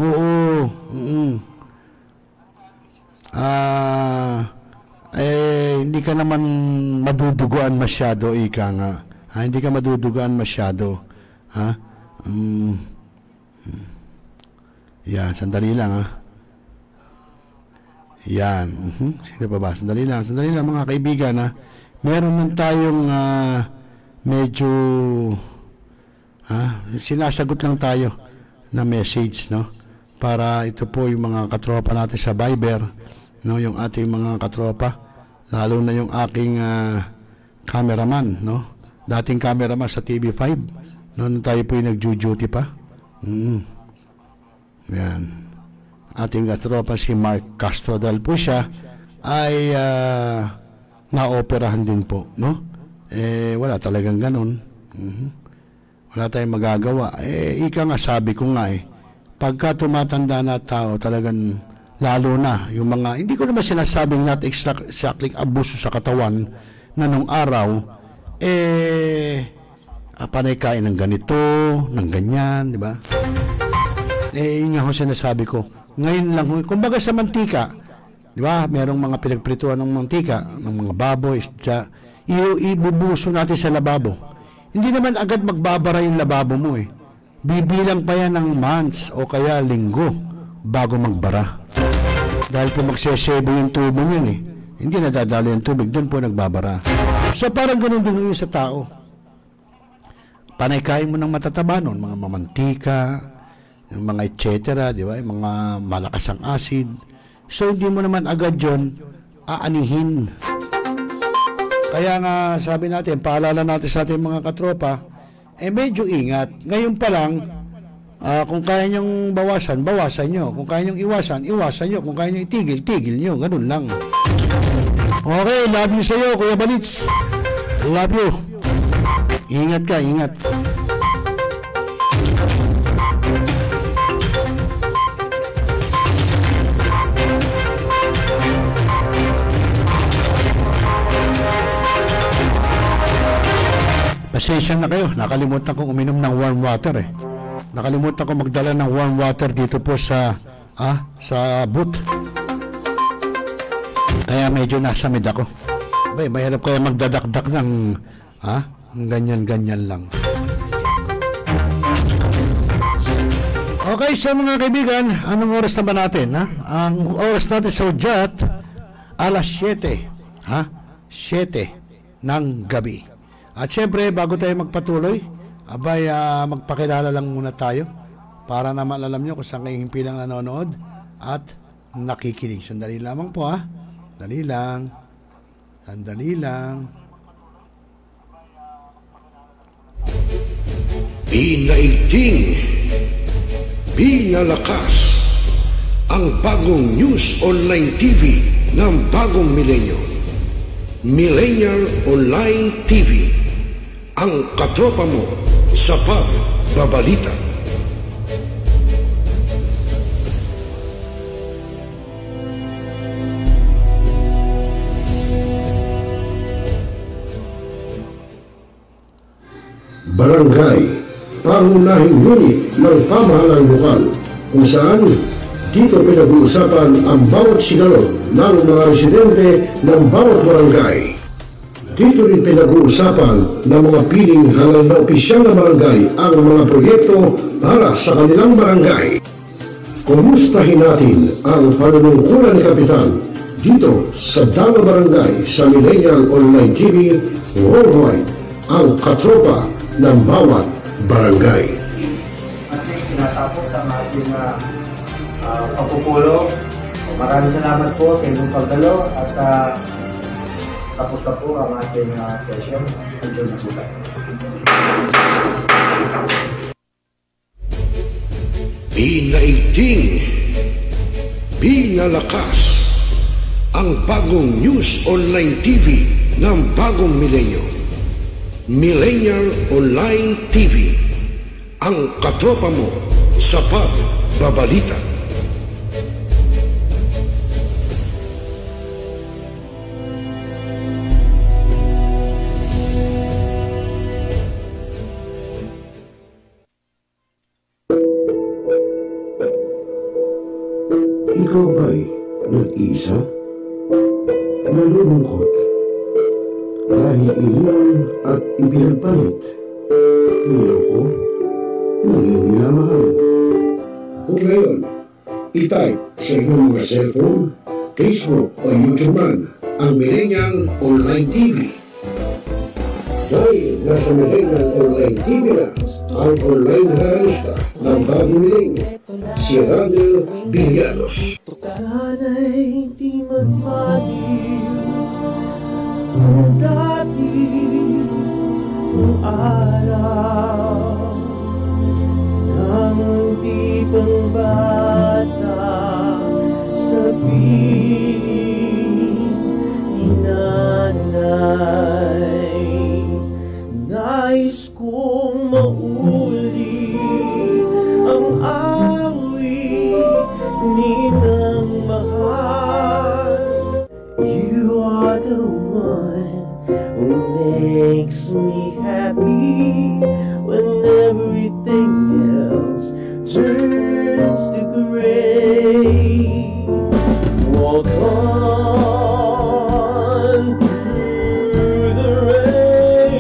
Oo. Hindi ka naman maduduguan masyado, ika nga. Hindi ka maduduguan masyado. Yan, sandali lang, Yan. Sino pa ba? Sandali lang mga kaibigan, Meron man tayong medyo sinasagot lang tayo na message, no? Para ito po yung mga katropa natin sa Viber, no? Yung ating mga katropa, lalo na yung aking cameraman, no? Dating cameraman sa TV5, noon tayo po yung nag-duty pa. Yan. Ating katropa si Mark Castro, dahil po siya ay naoperahan din po, no? Wala talagang ganun. Wala tayong magagawa. Ika nga, sabi ko nga, pagka tumatanda na tao, talagang lalo na yung mga, hindi ko naman sinasabing not exactly abuso sa katawan na nung araw, panay kain ng ganito, ng ganyan, di ba? Yun nga ho sinasabi ko. Ngayon lang, kumbaga sa mantika, di ba? Merong mga pinagprituan ng mantika, ng mga baboy, ibubuso natin sa lababo. Hindi naman agad magbabara yung lababo mo, Bibilang pa yan ng months o kaya linggo bago magbara. Dahil po magsesebo yung tubo niyan, hindi nadadalo yung tubig, doon po nagbabara. So parang ganun din yung sa tao. Panay kain mo ng matataba nun, mga mamantika, yung mga et cetera, di ba? Yung mga malakas ang acid. So hindi mo naman agad yun aanihin. Kaya nga sabi natin, paalala natin sa ating mga katropa, medyo ingat. Ngayon pa lang, kung kaya nyong bawasan, bawasan nyo. Kung kaya nyong iwasan, iwasan nyo. Kung kaya nyong itigil, tigil nyo. Ganun lang. Okay, love you sa'yo, Kuya Balits. Love you. Ingat ka, ingat. Pasensya na kayo, nakalimutan kong uminom ng warm water Nakalimutan ko magdala ng warm water dito po sa booth. Kaya medyo nasamid ako. Mahirap kaya magdadakdak ng ganyan-ganyan lang. Okay, so mga kaibigan, anong oras na ba natin? Ang oras natin sa Udyat, alas 7. 7 ng gabi. At syempre, bago tayo magpatuloy, magpakilala lang muna tayo para naman alam nyo kung saan kayong himpilang nanonood at nakikinig. Sandali lamang po, Sandali lang. Binaigting, binalakas ang bagong news online TV ng bagong milenyo. Millennial Online TV, ang katropa mo sa pagbabalita. Barangay, pangunahing unit ng pamahalang lokal, kung saan dito pinag-uusapan ang bawat sigalon ng mga residente ng bawat barangay. Dito rin pinag-uusapan ng mga piling halal na opisyal na barangay ang mga proyekto para sa kanilang barangay. Kumustahin natin ang panunungkulan ni Kapitan dito sa Dama Barangay sa Millennial Online TV Worldwide, ang katropa ng bawat barangay. At tinatapos ang ating pagpupulong. Maraming salamat po sa inyong pagdalo at tapos na po ang ating session. Enjoy na po tayo. Binaigting, binalakas ang bagong news online TV ng bagong milenyo. Millennial Online TV, ang katropa mo sa pagbabalita. ikaw ba'y nag-iisa? Nalulungkot dahil iniwan at ipinagpalit niyoko ng iyong minamahal. Kung ngayon, i-type sa inyong mga cellphone, Facebook o YouTube man ang Millennial Online TV. Dahil nasa Millennial Online TV na ang online realista ng bagong milenyo, si Randel Villanos. Sana'y di magmaliw ang dati kong araw nang di pang bata sa piling ni nanay. Nais kong mauli ang awit ninang mahal. You are the one who makes me happy when everything else turns to gray. Walk on through the rain.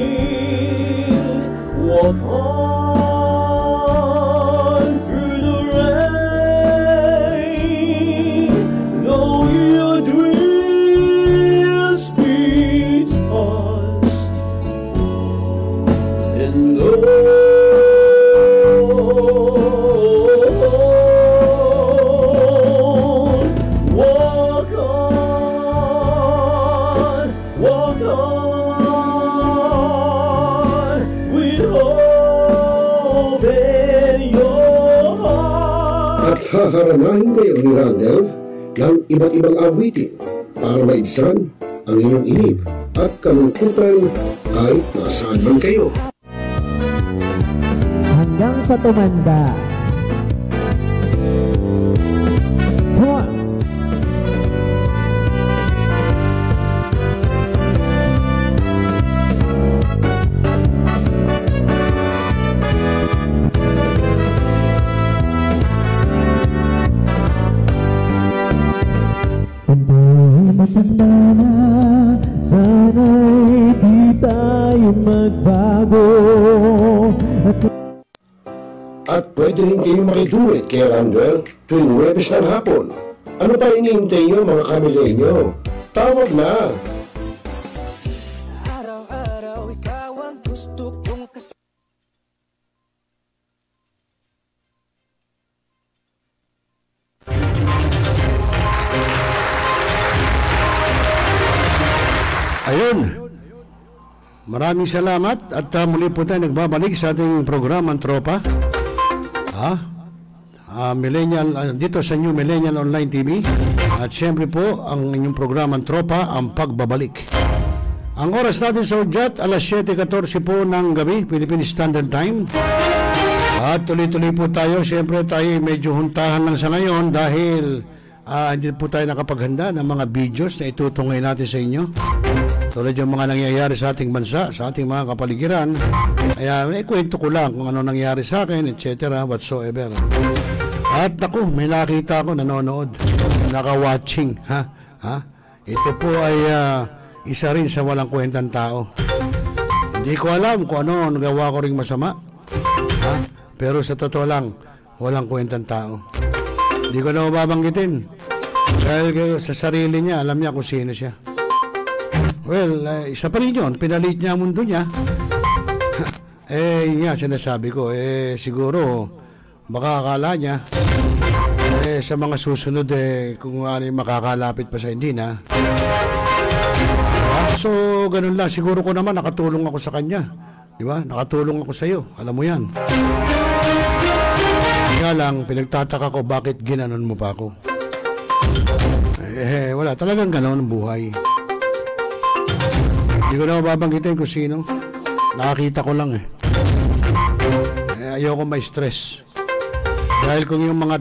Walk on through the rain. Though your dreams be tossed and low. Haharanahin kayo ni Randel ng iba't ibang awitin para maibsan ang inyong inip at kalungkutan kahit nasaan man kayo. Hanggang sa tumanda. Matanda na, sana'y di tayo magbago. At pwede rin kayo makiduwit kay Randel tuwing Huwebes ng hapon. Ano pa hinihintay nyo mga kamilenyo? Tawag na! Araw-araw ikaw ang gusto kong kasama. Ayun, maraming salamat at muli po tayo nagbabalik sa ating programang Tropa. Millennial, dito sa New Millennial Online TV. At siyempre po, ang inyong programang Tropa, ang pagbabalik. Ang oras natin sa udyat, alas 7:14 po ng gabi, Philippine Standard Time. At tuloy-tuloy po tayo. Siyempre tayo medyo huntahan lang sa ngayon dahil hindi po tayo nakapaghanda ng mga videos na itutungay natin sa inyo. Tulad yung mga nangyayari sa ating bansa, sa ating mga kapaligiran. Kaya kwento ko lang kung ano nangyari sa akin, etc. whatsoever. At ako, may nakita ako nanonood, naka-watching. Ito po ay isa rin sa walang kwentang tao. Hindi ko alam kung ano nagawa ko ring masama. Pero sa totoo lang, walang kwentang tao. Hindi ko na mababanggitin. Dahil sa sarili niya, alam niya kung sino siya. Well, isa pa rin yun. Pinalit niya ang mundo niya. Yun nga, sinasabi ko. Siguro, baka akala niya, sa mga susunod, kung ano yung makakalapit pa sa hindi na. So, ganun lang. Siguro ko naman, nakatulong ako sa kanya. Di ba? Nakatulong ako sa iyo. Alam mo yan. Kaya lang, pinagtataka ko, bakit ginanon mo pa ako? Wala. Talagang ganon ang buhay. Hindi ko na mababanggitin kung sino. Nakakita ko lang ayoko may stress. Dahil kung yung mga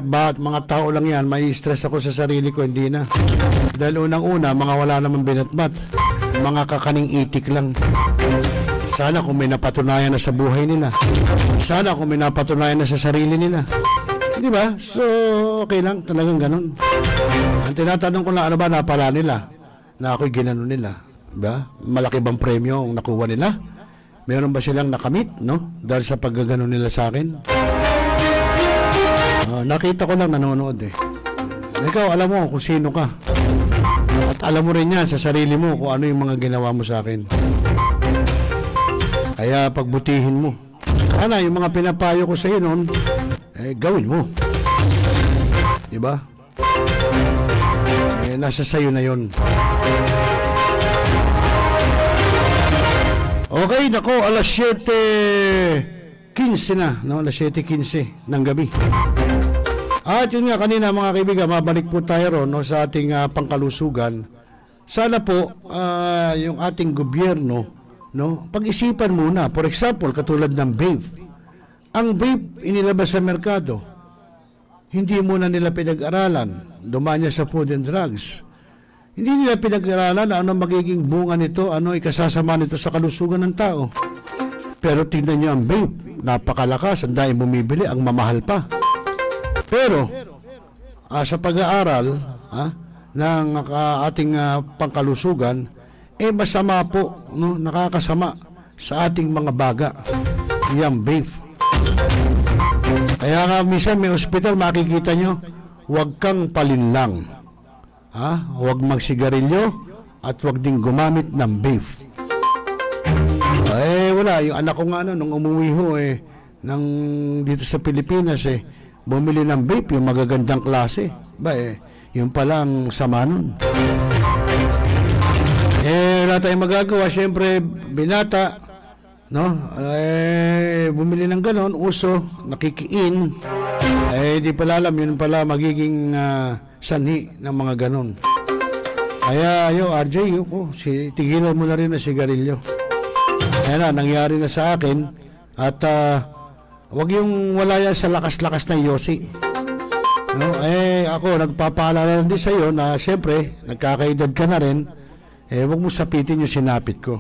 tao lang yan, may stress ako sa sarili ko, hindi na. Dahil unang-una, mga wala naman binatbat. Mga kakaning itik lang. Sana kung may napatunayan na sa buhay nila. Sana kung may napatunayan na sa sarili nila. Di ba? So, okay lang. Talagang ganun. Ang tinatanong ko lang, ano ba napala nila? Na ako'y ginanon nila. Diba? Malaki bang premyo ang nakuha nila? Meron ba silang nakamit, no? Dahil sa paggaganon nila sa akin? Nakita ko lang nanonood eh. Ikaw, alam mo kung sino ka. At alam mo rin yan sa sarili mo kung ano yung mga ginawa mo sa akin. Kaya pagbutihin mo. Sana yung mga pinapayo ko sa iyo noon, gawin mo. Diba? Nasa sayo na yon. Okay, nako, alas 7:15 na, no? Alas 7:15 ng gabi. At yun nga, kanina mga kaibigan, mabalik po tayo ron, no, sa ating pangkalusugan. Sana po, yung ating gobyerno, no, pag-isipan muna. For example, katulad ng vape. Ang vape, inilabas sa merkado. Hindi muna nila pinag-aralan. Dumanya sa Food and Drugs. Hindi nila pinag-aralan ano magiging bunga nito, ano ikasasama nito sa kalusugan ng tao. Pero tingnan nyo ang vape. Napakalakas, ang dahil bumibili, ang mamahal pa. Pero, sa pag-aaral ng ating pangkalusugan, masama po, no, nakakasama sa ating mga baga. Yung vape. Kaya nga minsan may ospital, makikita nyo, huwag kang palinlang. Huwag magsigarilyo at huwag ding gumamit ng vape. Wala. Yung anak ko nga nung umuwi ho dito sa Pilipinas bumili ng vape, yung magagandang klase. Yung palang sama nun. Wala tayong magagawa. Siyempre, binata, no? Bumili ng ganon, uso, nakikiin. Di pala alam, yun pala magiging sanhi ng mga ganon. Kaya, RJ, tigilan mo na rin na sigarilyo. Ayan na, nangyari na sa akin. At, wag yung wala yan sa lakas-lakas na yosi. No? Ako, nagpapaalala din sa iyo na siyempre, nagkakaedad ka na rin, wag mo sapitin yung sinapit ko.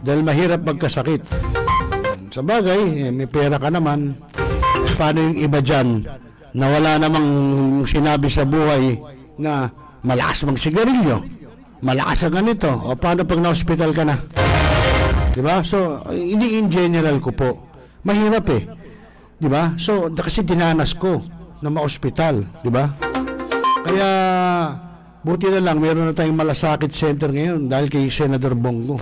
Dahil mahirap magkasakit. Sa bagay, may pera ka naman. Paano yung iba dyan na wala namang sinabi sa buhay na malakas magsigarilyo, malakas ang ganito, o paano pag na-hospital ka na? Diba? So, hindi in general ko po. Mahirap Diba? So, kasi dinanas ko na ma-hospital. Diba? Kaya, buti na lang, meron na tayong malasakit center ngayon dahil kay Senador Bongo.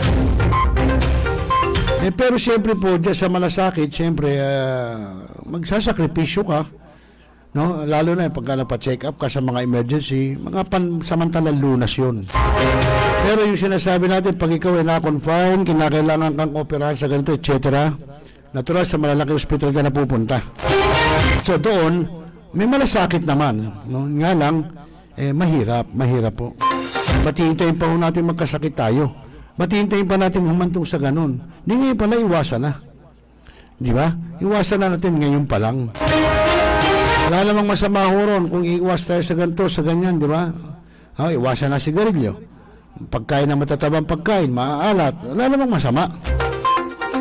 Pero siyempre po, dyan sa malasakit, siyempre, magsasakripisyo ka. No? Lalo na pagka napacheck up ka sa mga emergency, mga pansamantalang lunas yun. Pero yung sinasabi natin, pag ikaw ay na-confine, kinakailangan kang operahan sa ganito, etc., natural sa malalaking hospital ka na pupunta. So doon, may malasakit naman. No? Nga lang, mahirap po. Matihintayin pa natin magkasakit tayo. Matihintayin pa natin humantong sa ganun. Hindi ngayon pala, iwasan na. Di ba? Iwasan na natin ngayon pa lang. Wala namang masama ho ron kung iwas tayo sa ganito, sa ganyan, di ba? Iwasan na sigarilyo. Pagkain na matatabang pagkain, maaalat, wala namang masama.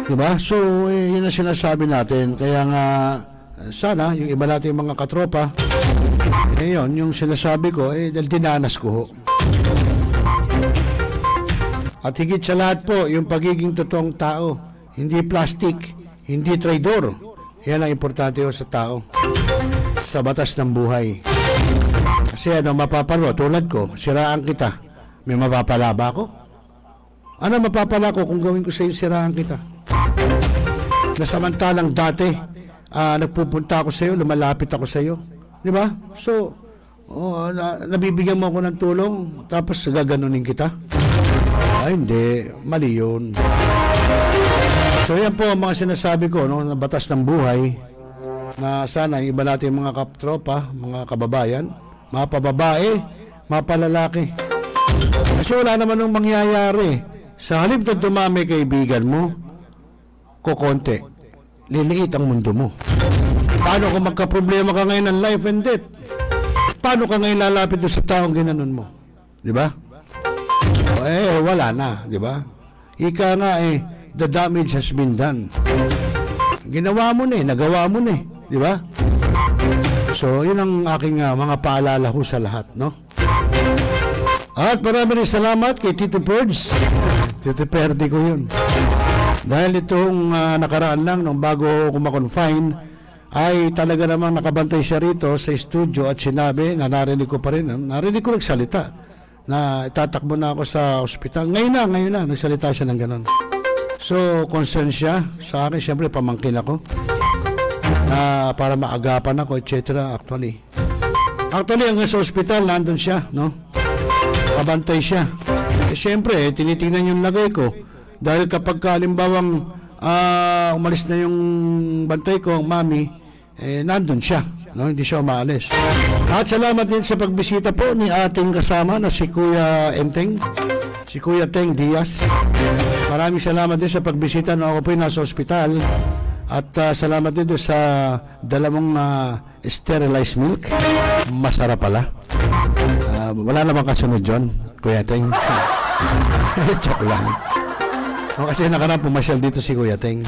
Diba? So, yun ang sinasabi natin. Kaya nga, sana, yung iba natin mga katropa, yun, yung sinasabi ko, dahil dinanas ko ho. At higit sa lahat po, yung pagiging totoong tao, hindi plastic, hindi traidor. Yan ang importante ho sa tao. Sa batas ng buhay. Kasi mapapalo, tulad ko, siraan kita. May mapapala ba ako? Ano mapapala ko kung gawin ko sa iyo, siraan kita? Na samantalang dati, nagpupunta ako sa iyo, lumalapit ako sa iyo. Di ba? So, nabibigyan mo ako ng tulong, tapos gaganunin kita. Hindi. Mali yun. So, yan po ang mga sinasabi ko, no, na batas ng buhay, na sana yung iba natin mga katropa, mga kababayan, mga pababae, mga palalaki. Kasi wala naman nung mangyayari. Sa halip na dumami kaibigan mo, kukonti, liliit ang mundo mo. Paano kung magka-problema ka ngayon ng life and death? Paano ka ngayon lalapit sa taong ginanon mo? Di ba? Wala na, di ba? Ika nga the damage has been done. Ginawa mo na eh, nagawa mo na eh. Di ba? So, yun ang aking mga paalala ho sa lahat, no? At maraming salamat kay Tito Perds. Tito Perdi ko yun. Dahil itong nakaraan lang, nung bago ako ma-confine, ay talaga namang nakabantay siya rito sa studio at sinabi na narinig ko pa rin, narinig ko nagsalita na itatakbo na ako sa ospital. Ngayon na, nagsalita siya ng ganon. So, concern siya sa akin, siyempre pamangkin ako na para maagapan ako, etc. Actually, hanggang sa ospital, nandun siya, no? Nakabantay siya. Siyempre, tinitingnan yung lagay ko. Dahil kapag kalimbawang umalis na yung bantay ko, ang mami, nandun siya, no? Hindi siya umaalis. At salamat din sa pagbisita po ni ating kasama na si Kuya Enteng, si Kuya Teng Diaz. Maraming salamat din sa pagbisita nung ako po nasa ospital. At salamat din sa dalawang sterilized milk. Masarap pala. Wala namang kasunod dyan, Kuya Teng. Joke lang. Kasi nakaraan pumasyal dito si Kuya Teng.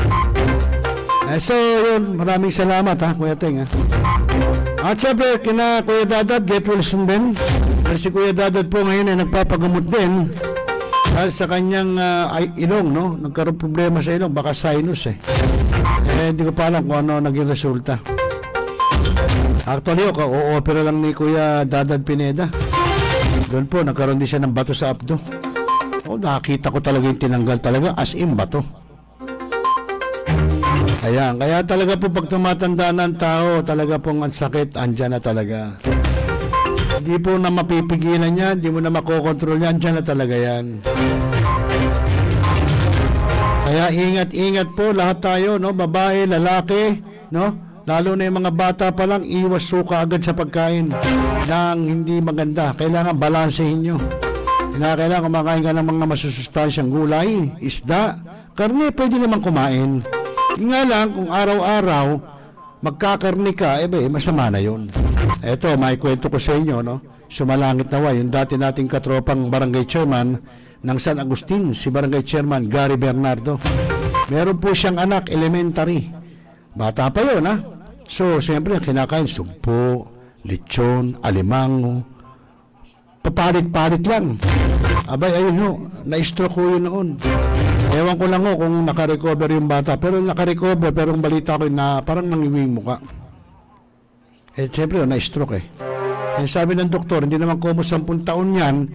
So yun, maraming salamat Kuya Teng. At syempre, kina Kuya Dadad, get well soon din. Si Kuya Dadad po ngayon ay nagpapagamot din dahil sa kanyang ilong, no? Nagkaroon problema sa ilong, baka sinus hindi ko pa alam kung ano naging resulta. Actually, o-opera lang ni Kuya Dadad Pineda. Doon po, nagkaroon din siya ng bato sa abdo. Nakita ko talaga yung tinanggal talaga as in bato. Ayan, kaya talaga po pag tumatanda ng tao, talaga pong ang sakit, andyan na talaga. Hindi po na mapipigilan yan, hindi mo na makokontrol yan, andyan na talaga yan. Kaya ingat-ingat po lahat tayo, no? Babae, lalaki, no? Lalo na yung mga bata pa lang, iwas suka agad sa pagkain nang hindi maganda. Kailangan balansehin nyo. Kailangan kumakain ka ng mga masusustansyang gulay, isda, karne, pwede naman kumain. Nga lang, kung araw-araw magkakarni ka, masama na yun. Eto, may kwento ko sa inyo, no? Sumalangit nawa, yung dati nating katropang barangay chairman ng San Agustin, si barangay chairman Gary Bernardo. Meron po siyang anak, elementary. Bata pa yun, So, siyempre, kinakain sugpo, lechon, alimango, papalit-palit lang. Abay, ayun na-stroke ko yun noon. Ewan ko lang kung nakarecover yung bata. Pero nakarecover, pero ang balita ko na parang nangiwing muka. Siyempre, na-stroke sabi ng doktor, hindi naman komo 10 taon yan,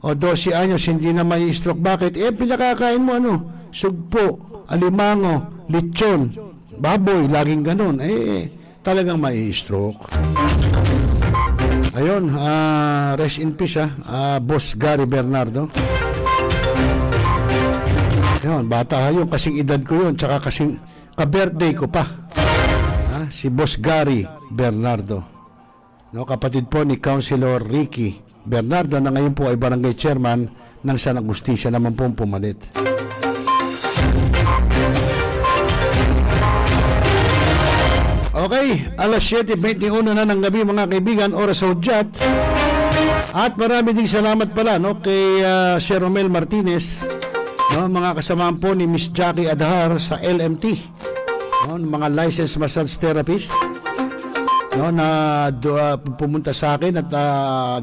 o 12 anyos, hindi na may stroke. Bakit? Pinakakain mo sugpo, alimango, lechon, baboy, laging ganun. Talagang may stroke. Ayun, rest in peace Boss Gary Bernardo. Ayun, bata yun, kasing edad ko yun, tsaka kasing ka-birthday ko pa. Si Boss Gary Bernardo. No, kapatid po ni Councilor Ricky Bernardo na ngayon po ay barangay chairman ng San Agustin. Siya naman po pumalit. Okay, alas 7:21 na ng gabi mga kaibigan, oras sa hudyat. At marami ding salamat pala kay Sir Romel Martinez, mga kasamahan po ni Miss Jackie Adhar sa LMT, mga licensed massage therapist, na pumunta sa akin at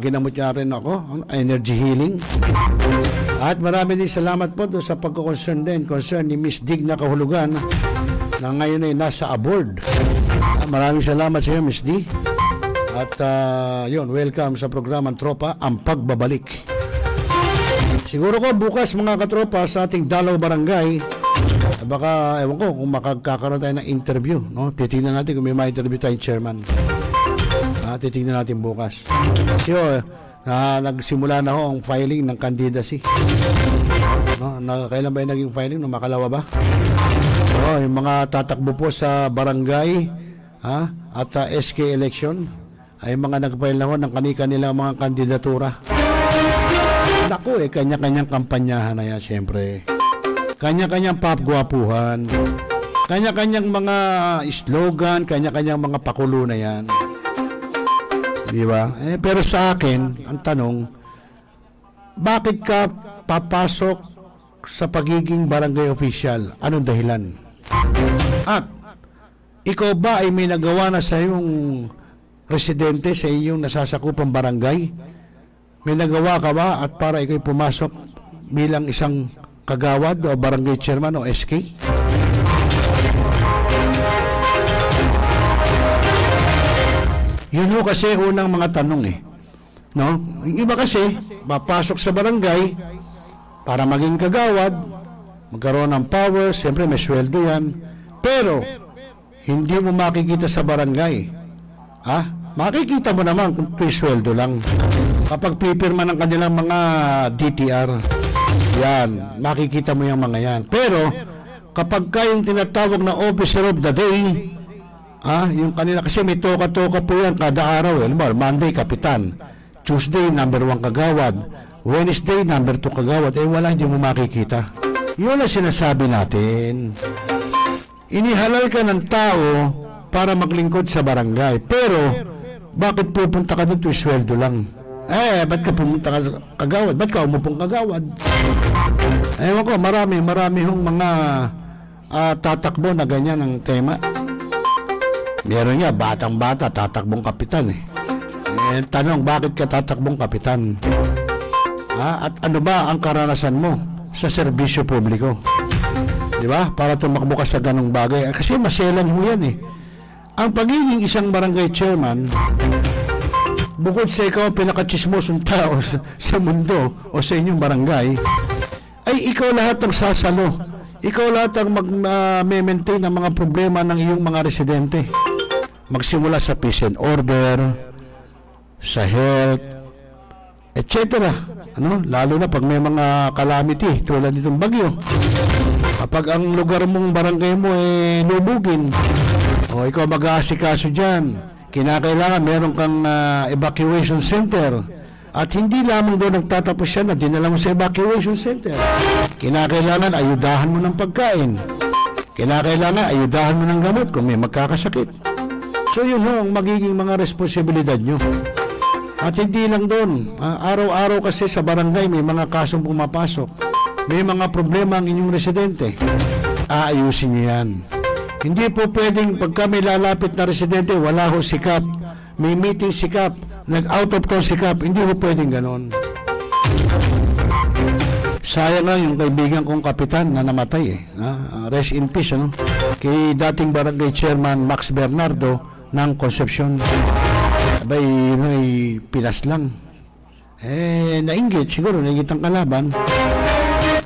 ginamot niya rin ako, energy healing. At marami din salamat po doon sa pagkakonsern ni Miss Digna Kahulugan na ngayon ay nasa aboard. Maraming salamat sa iyo, Miss D. At welcome sa programang Tropa, ang pagbabalik. Siguro ko bukas mga katropa sa ating Dalaw Barangay, baka ewan ko kung makakakaroon tayo ng interview, titignan natin kung may ma-interview tayong chairman. Titignan natin bukas. Nagsimula na ho ang filing ng candidacy. Kailan ba yung naging filing? Makalawa ba? Yung mga tatakbo po sa barangay at SK election ay mga nagpail na ho ng kanilang mga kandidatura. Naku, kanya-kanyang kampanyahan na yan, siyempre. Kanya-kanyang papgwapuhan, kanya-kanyang mga slogan, kanya-kanyang mga pakulo na yan. Di ba? Pero sa akin, ang tanong, bakit ka papasok sa pagiging barangay official? Anong dahilan? At ikaw ba ay may nagawa na sa iyong residente, sa iyong nasasakupang barangay? May nagawa ka ba at para ikaw pumasok bilang isang kagawad o barangay chairman o SK? Yun ho kasi unang mga tanong eh. No? Yung iba kasi, papasok sa barangay para maging kagawad, magkaroon ng power, siyempre may sweldo yan. Pero, hindi mo makikita sa barangay. Ha? Makikita mo naman kung may sweldo lang. Kapag pipirma ng kanilang mga DTR, yan, makikita mo yung mga yan. Pero, kapag kayong tinatawag na officer of the day, yung kanila, kasi may toka-toka po yan kada araw. Monday, kapitan. Tuesday, number 1 kagawad. Wednesday, number 2 kagawad. Wala, hindi mo makikita. Yun ang sinasabi natin. Inihalal ka ng tao para maglingkod sa barangay. Pero, bakit pupunta ka dito? Sweldo lang. Ba't ka pumunta ka kagawad? Ba't ka umupong kagawad? Ewan ko, marami hong mga tatakbo na ganyan ang tema. Meron nga, batang-bata, tatakbong kapitan eh. Tanong, bakit ka tatakbong kapitan? At ano ba ang karanasan mo sa serbisyo publiko? Di ba? Para tumakbo ka sa ganong bagay. Kasi maselan ho yan eh. Ang pagiging isang barangay chairman, bukod sa ikaw ang pinakachismosong tao sa mundo o sa inyong barangay, ay ikaw lahat ang sasalo. Ikaw lahat ang mag-maintain ng mga problema ng iyong mga residente. Magsimula sa peace and order, sa health, etc. Lalo na pag may mga calamity tulad nitong bagyo. Kapag ang lugar mong barangay mo lubugin, o ikaw mag-aasikaso dyan, kinakailangan meron kang evacuation center. At hindi lamang doon nagtatapos yan na dinala mo sa evacuation center. Kinakailangan ayudahan mo ng pagkain. Kinakailangan ayudahan mo ng gamot kung may magkakasakit. So yun ho ang magiging mga responsibilidad nyo. At hindi lang doon. Araw-araw kasi sa barangay may mga kasong pumapasok. May mga problema ang inyong residente. Aayusin nyo yan. Hindi po pwedeng pagka may lalapit na residente, wala ho sikap. May meeting sikap. Nag-out of town sikap. Hindi ho pwedeng ganon. Sayang lang yung kaibigan kong kapitan na namatay rest in peace kay dating barangay chairman Max Bernardo ng Concepcion. Abay, pinas lang. Nainggit siguro, nainggit ang kalaban.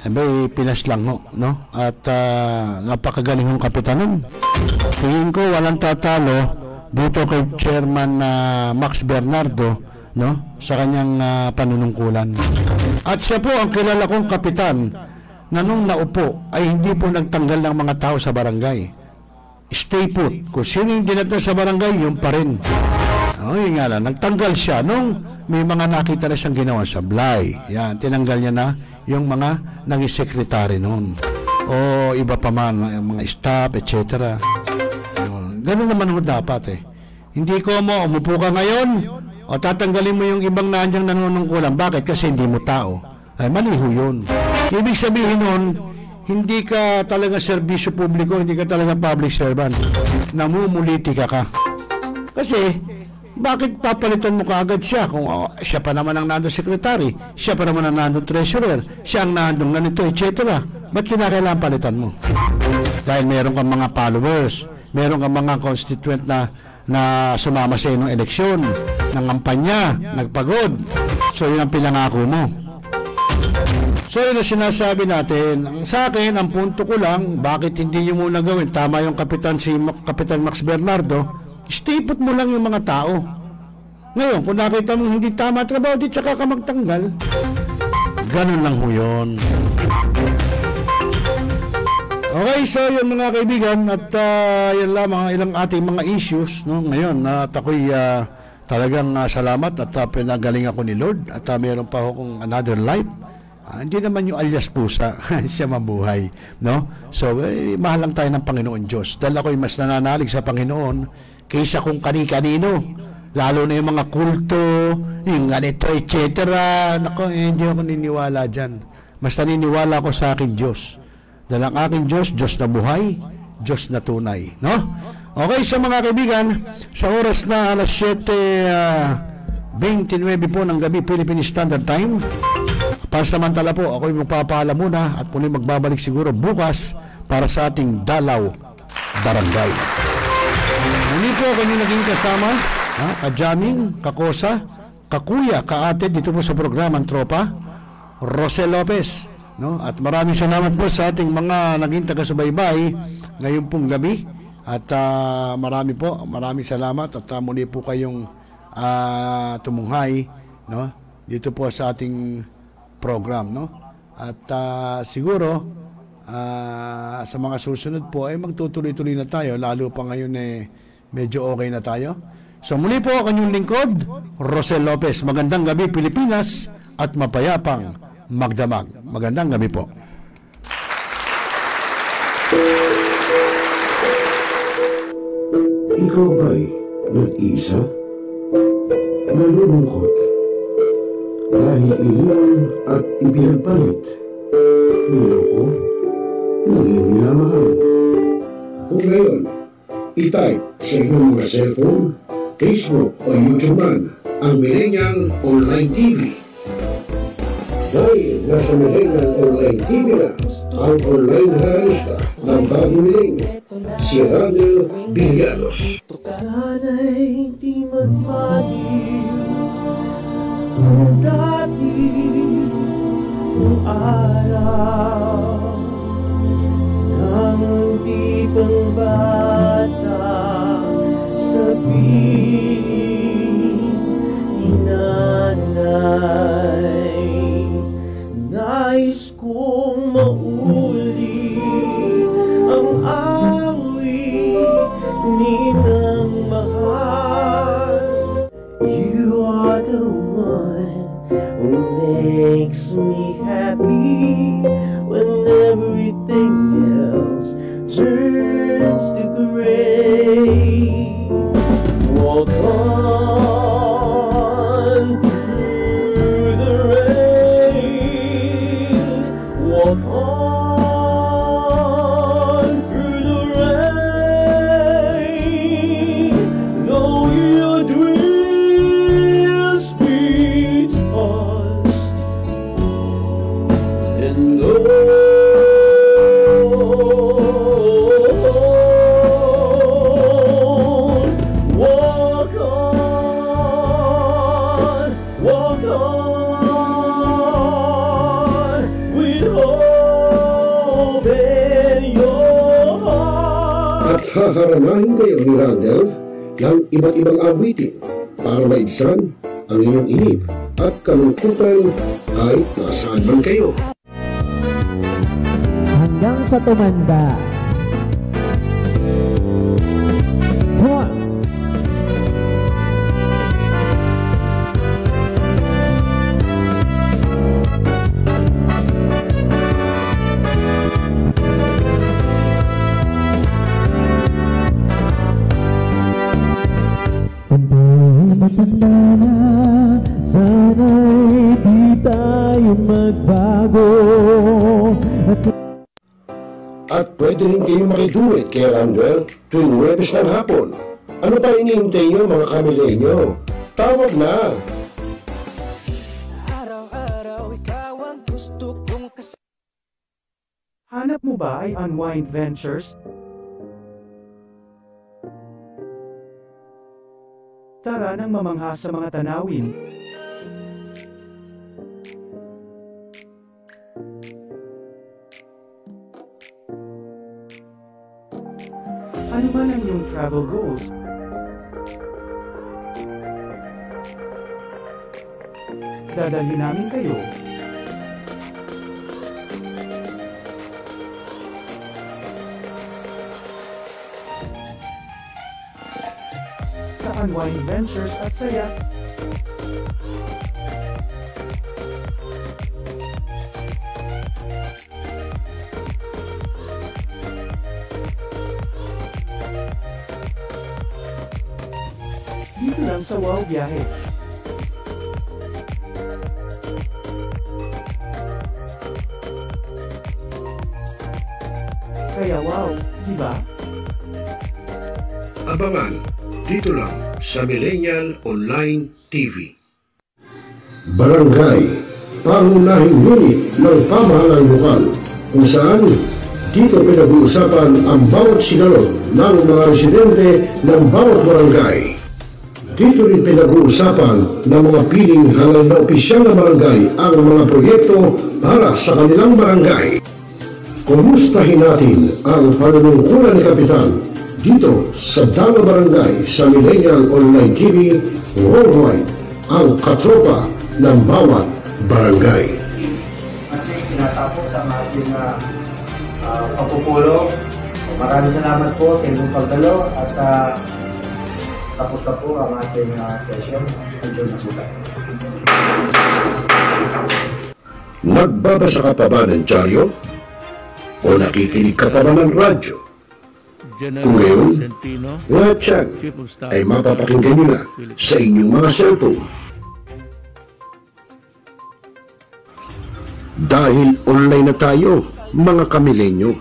Abay, pinas lang no? At napakagaling ng kapitan nun. Tingin ko walang tatalo dito kay Chairman Max Bernardo, no? Sa kanyang panunungkulan. At siya po ang kilala kong kapitan na nung naupo ay hindi po nagtanggal ng mga tao sa barangay. Stay put. Kung sino yung dinatnan sa barangay, yun pa rin. Yun nga lang, nagtanggal siya nung may mga nakita na siyang ginawa sa Blay. Yan, tinanggal niya na yung mga naging sekretary noon. O iba pa man, mga staff, etc. Ganun naman ho dapat Hindi ko mo, umupo ka ngayon, o tatanggalin mo yung ibang nandiyan nanunungkulan. Bakit? Kasi hindi mo tao. Mali ho yun. Ibig sabihin nun, hindi ka talaga serbisyo publiko, hindi ka talaga public servant. Namumulitika ka. Kasi, bakit papalitan mo kaagad siya? Kung siya pa naman ang nandong secretary, siya pa naman ang nandong treasurer, siya ang nandong ganito, etc. Ba't kinakailangan palitan mo? Dahil meron kang mga followers, meron kang mga constituent na sumama sa inong eleksyon, nangampanya, nagpagod. So, yun ang pinangako mo. So yun ang sinasabi natin. Sa akin, ang punto ko lang, bakit hindi nyo muna gawin? Tama yung Kapitan Max Bernardo, stay put mo lang yung mga tao. Ngayon, kung nakita mo hindi tama trabaho, di tsaka ka magtanggal. Ganun lang ho yun. Okay, so yun mga kaibigan, at yan lamang ilang ating mga issues. No? Ngayon, at ako'y talagang salamat at pinagaling ako ni Lord at meron pa akong another life. Hindi naman yung alias pusa, siya mabuhay, no? So, mahal lang tayo ng Panginoon Diyos. Dahil ako'y mas nananalig sa Panginoon kaysa kung kani-kanino. Lalo na yung mga kulto, yung ganito, etc. Nako, hindi ako niniwala dyan. Mas naniniwala ako sa aking Diyos. Dahil ang aking Diyos, Diyos na buhay, Diyos na tunay, no? Okay, sa mga kaibigan, sa oras na alas 7:29 po ng gabi, Philippine Standard Time. Pansamantala po, ako'y magpapaalam muna at muli magbabalik siguro bukas para sa ating Dalaw Barangay. Muli po ako yung naging kasama, ka-jamming, kakosa, kakuya, kaate dito po sa programang Tropa, Rosel Lopez. No? At maraming salamat po sa ating mga naging taga-subaybay ngayon pong gabi. At maraming salamat at muli po kayong tumunghay, no? Dito po sa ating program, no? At siguro sa mga susunod po ay magtutuloy-tuloy na tayo, lalo pa ngayon medyo okay na tayo. So muli po ang inyong lingkod, Rosel Lopez. Magandang gabi Pilipinas at mapayapang magdamag. Magandang gabi po. Ikaw ba'y nag-iisa? Nalulungkot? Dahil iniwan at ipinagpalit? Niloko? Ng iyong minamahal? Kung ngayon, i-type sa iyong mga cellphone, Facebook o YouTube man ang Millennial Online TV. Dahil nasa Millennial Online TV na ang online realista ng bagong milenyo, si Randel Villanos. Sana'y di magmahil ang dati kong araw nang di pang bata sa piling ni nanay. Nais kong mauli ang awit ninang mahal. You are the one who makes me happy when everything else turns to gray. Walk on through the rain. Walk on through the rain. Though your dreams be tossed and low. Haharanahin kayo ni Randel ng iba't ibang awitin para maibsan ang inyong inip at kalungkutan kahit nasaan man kayo. Hanggang sa tumanda. Come on! Matanda na, sana'y di tayo magbago. At pwede rin kayong makiduwit kay Randel tuwing Huwebes ng hapon. Ano pa hinihintay nyo mga kamilenyo? Tawag na! Araw-araw ikaw ang gusto kong kasama. Hanap mo ba ay Unwind Ventures? Tara nang mamangha sa mga tanawin. Ano man ang iyong travel goals? Dadalhin namin kayo. Sa Unwind Ventures at saya. Dito lang sa Wow Biyahe. Kaya wow, di ba? abangan dito lang sa Millennial Online TV. Barangay, pangunahing unit ng pamahalang lokal kung saan dito pinag-uusapan ang bawat sigalot ng mga residente ng bawat barangay. Dito rin pinag-uusapan ng mga piling hanggang na opisyal na barangay ang mga proyekto para sa kanilang barangay. Kumustahin natin ang panunungkulan ni Kapitan dito sa Dalo Barangay sa Millennial Online TV worldwide, ang katropa ng bawat barangay. At tinatapos ang ating pagpupulong. Maraming salamat po sa inyong pagdalo at tapos na po ang ating session. Enjoy na po tayo. Nagbabasa ka pa ba ng dyaryo? O nakikinig ka pa ba ng radyo? Kung ngayon, lahat yan ay mapapakinggan nyo na sa inyong mga cellphone. Dahil online na tayo, mga kamilenyo.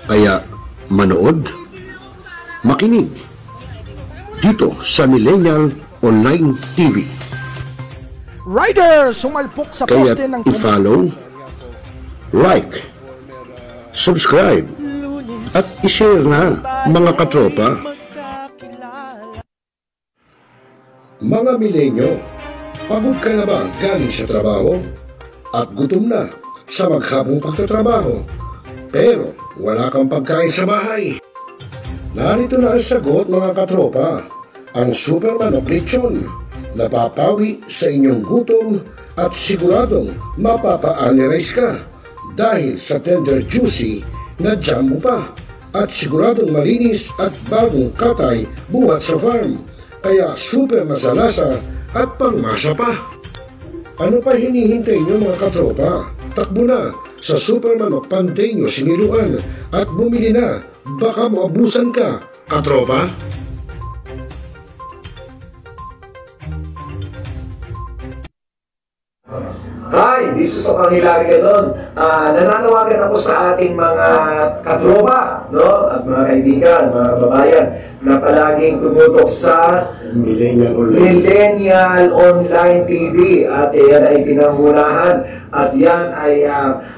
Kaya manood, makinig dito sa Millennial Online TV. Rider, sumalpok sa Kaya poste ng i-follow, like, subscribe, at i-share na, mga katropa. Mga milenyo, pagod ka na ba galing sa trabaho? At gutom na sa maghabong pagtatrabaho, pero wala kang pagkain sa bahay? Narito na ang sagot, mga katropa, ang Super Manok Lechon. Napapawi sa inyong gutom at siguradong mapapa-anirize ka dahil sa tender juicy na jam mo pa at siguradong malinis at bagong katay buhat sa farm, kaya super masalasa at pangmasa pa. Ano pa hinihintay nyo, mga katropa? Takbo na sa Super Manok Panteño Siniluan at bumili na, baka maabusan ka, katropa. Hi, this is Hilary Gadon. Nananawagan ako sa ating mga katropa, no? At mga kaibigan, mga kababayan na palaging tumutok sa Millennial Online TV. At yan ay pinangunahan at yan ay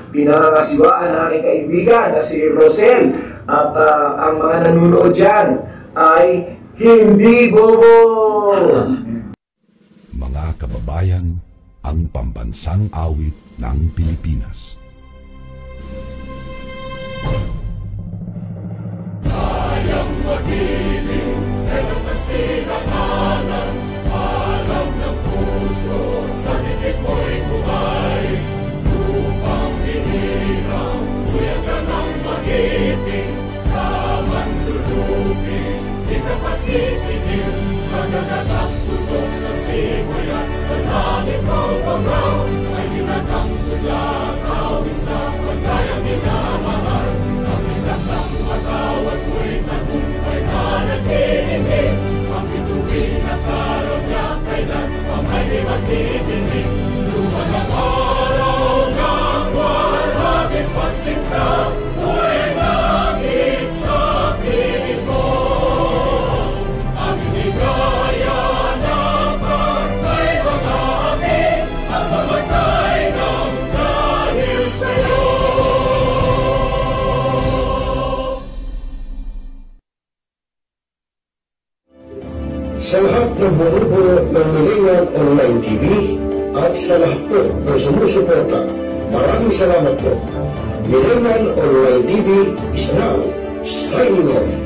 pinangangasiwaan ng aking kaibigan na si Rosel. At ang mga nanunood dyan ay hindi bobo! Mga kababayan, ang pambansang awit ng Pilipinas. Kayang magiliw, ewas ng sinakalan, alam ng puso, sa dikit mo'y buhay. Lupang hinirang, kuya ka ng magiting, sa manlulupin, di ka pasisigil, sa ganagang tutok sa simoy at sa langit mo pagaw, ay ginatang tulakaw, isang pagkayang minamahal, ang isang ng matawad mo'y tagumpay na nagtitigil, ang bituin at araw niya kailan pamay di magtitigil, luman ang araw ng walang pagsinta, mo'y langit sa piling mo, ang inigaya ng pagkay mga akin, at mamatay ng dahil sa'yo. Sa lahat ng bumubuo ng Millennial Online TV at sa lahat po ng sumusuporta, maraming salamat po. Millennial Online TV is now signing off.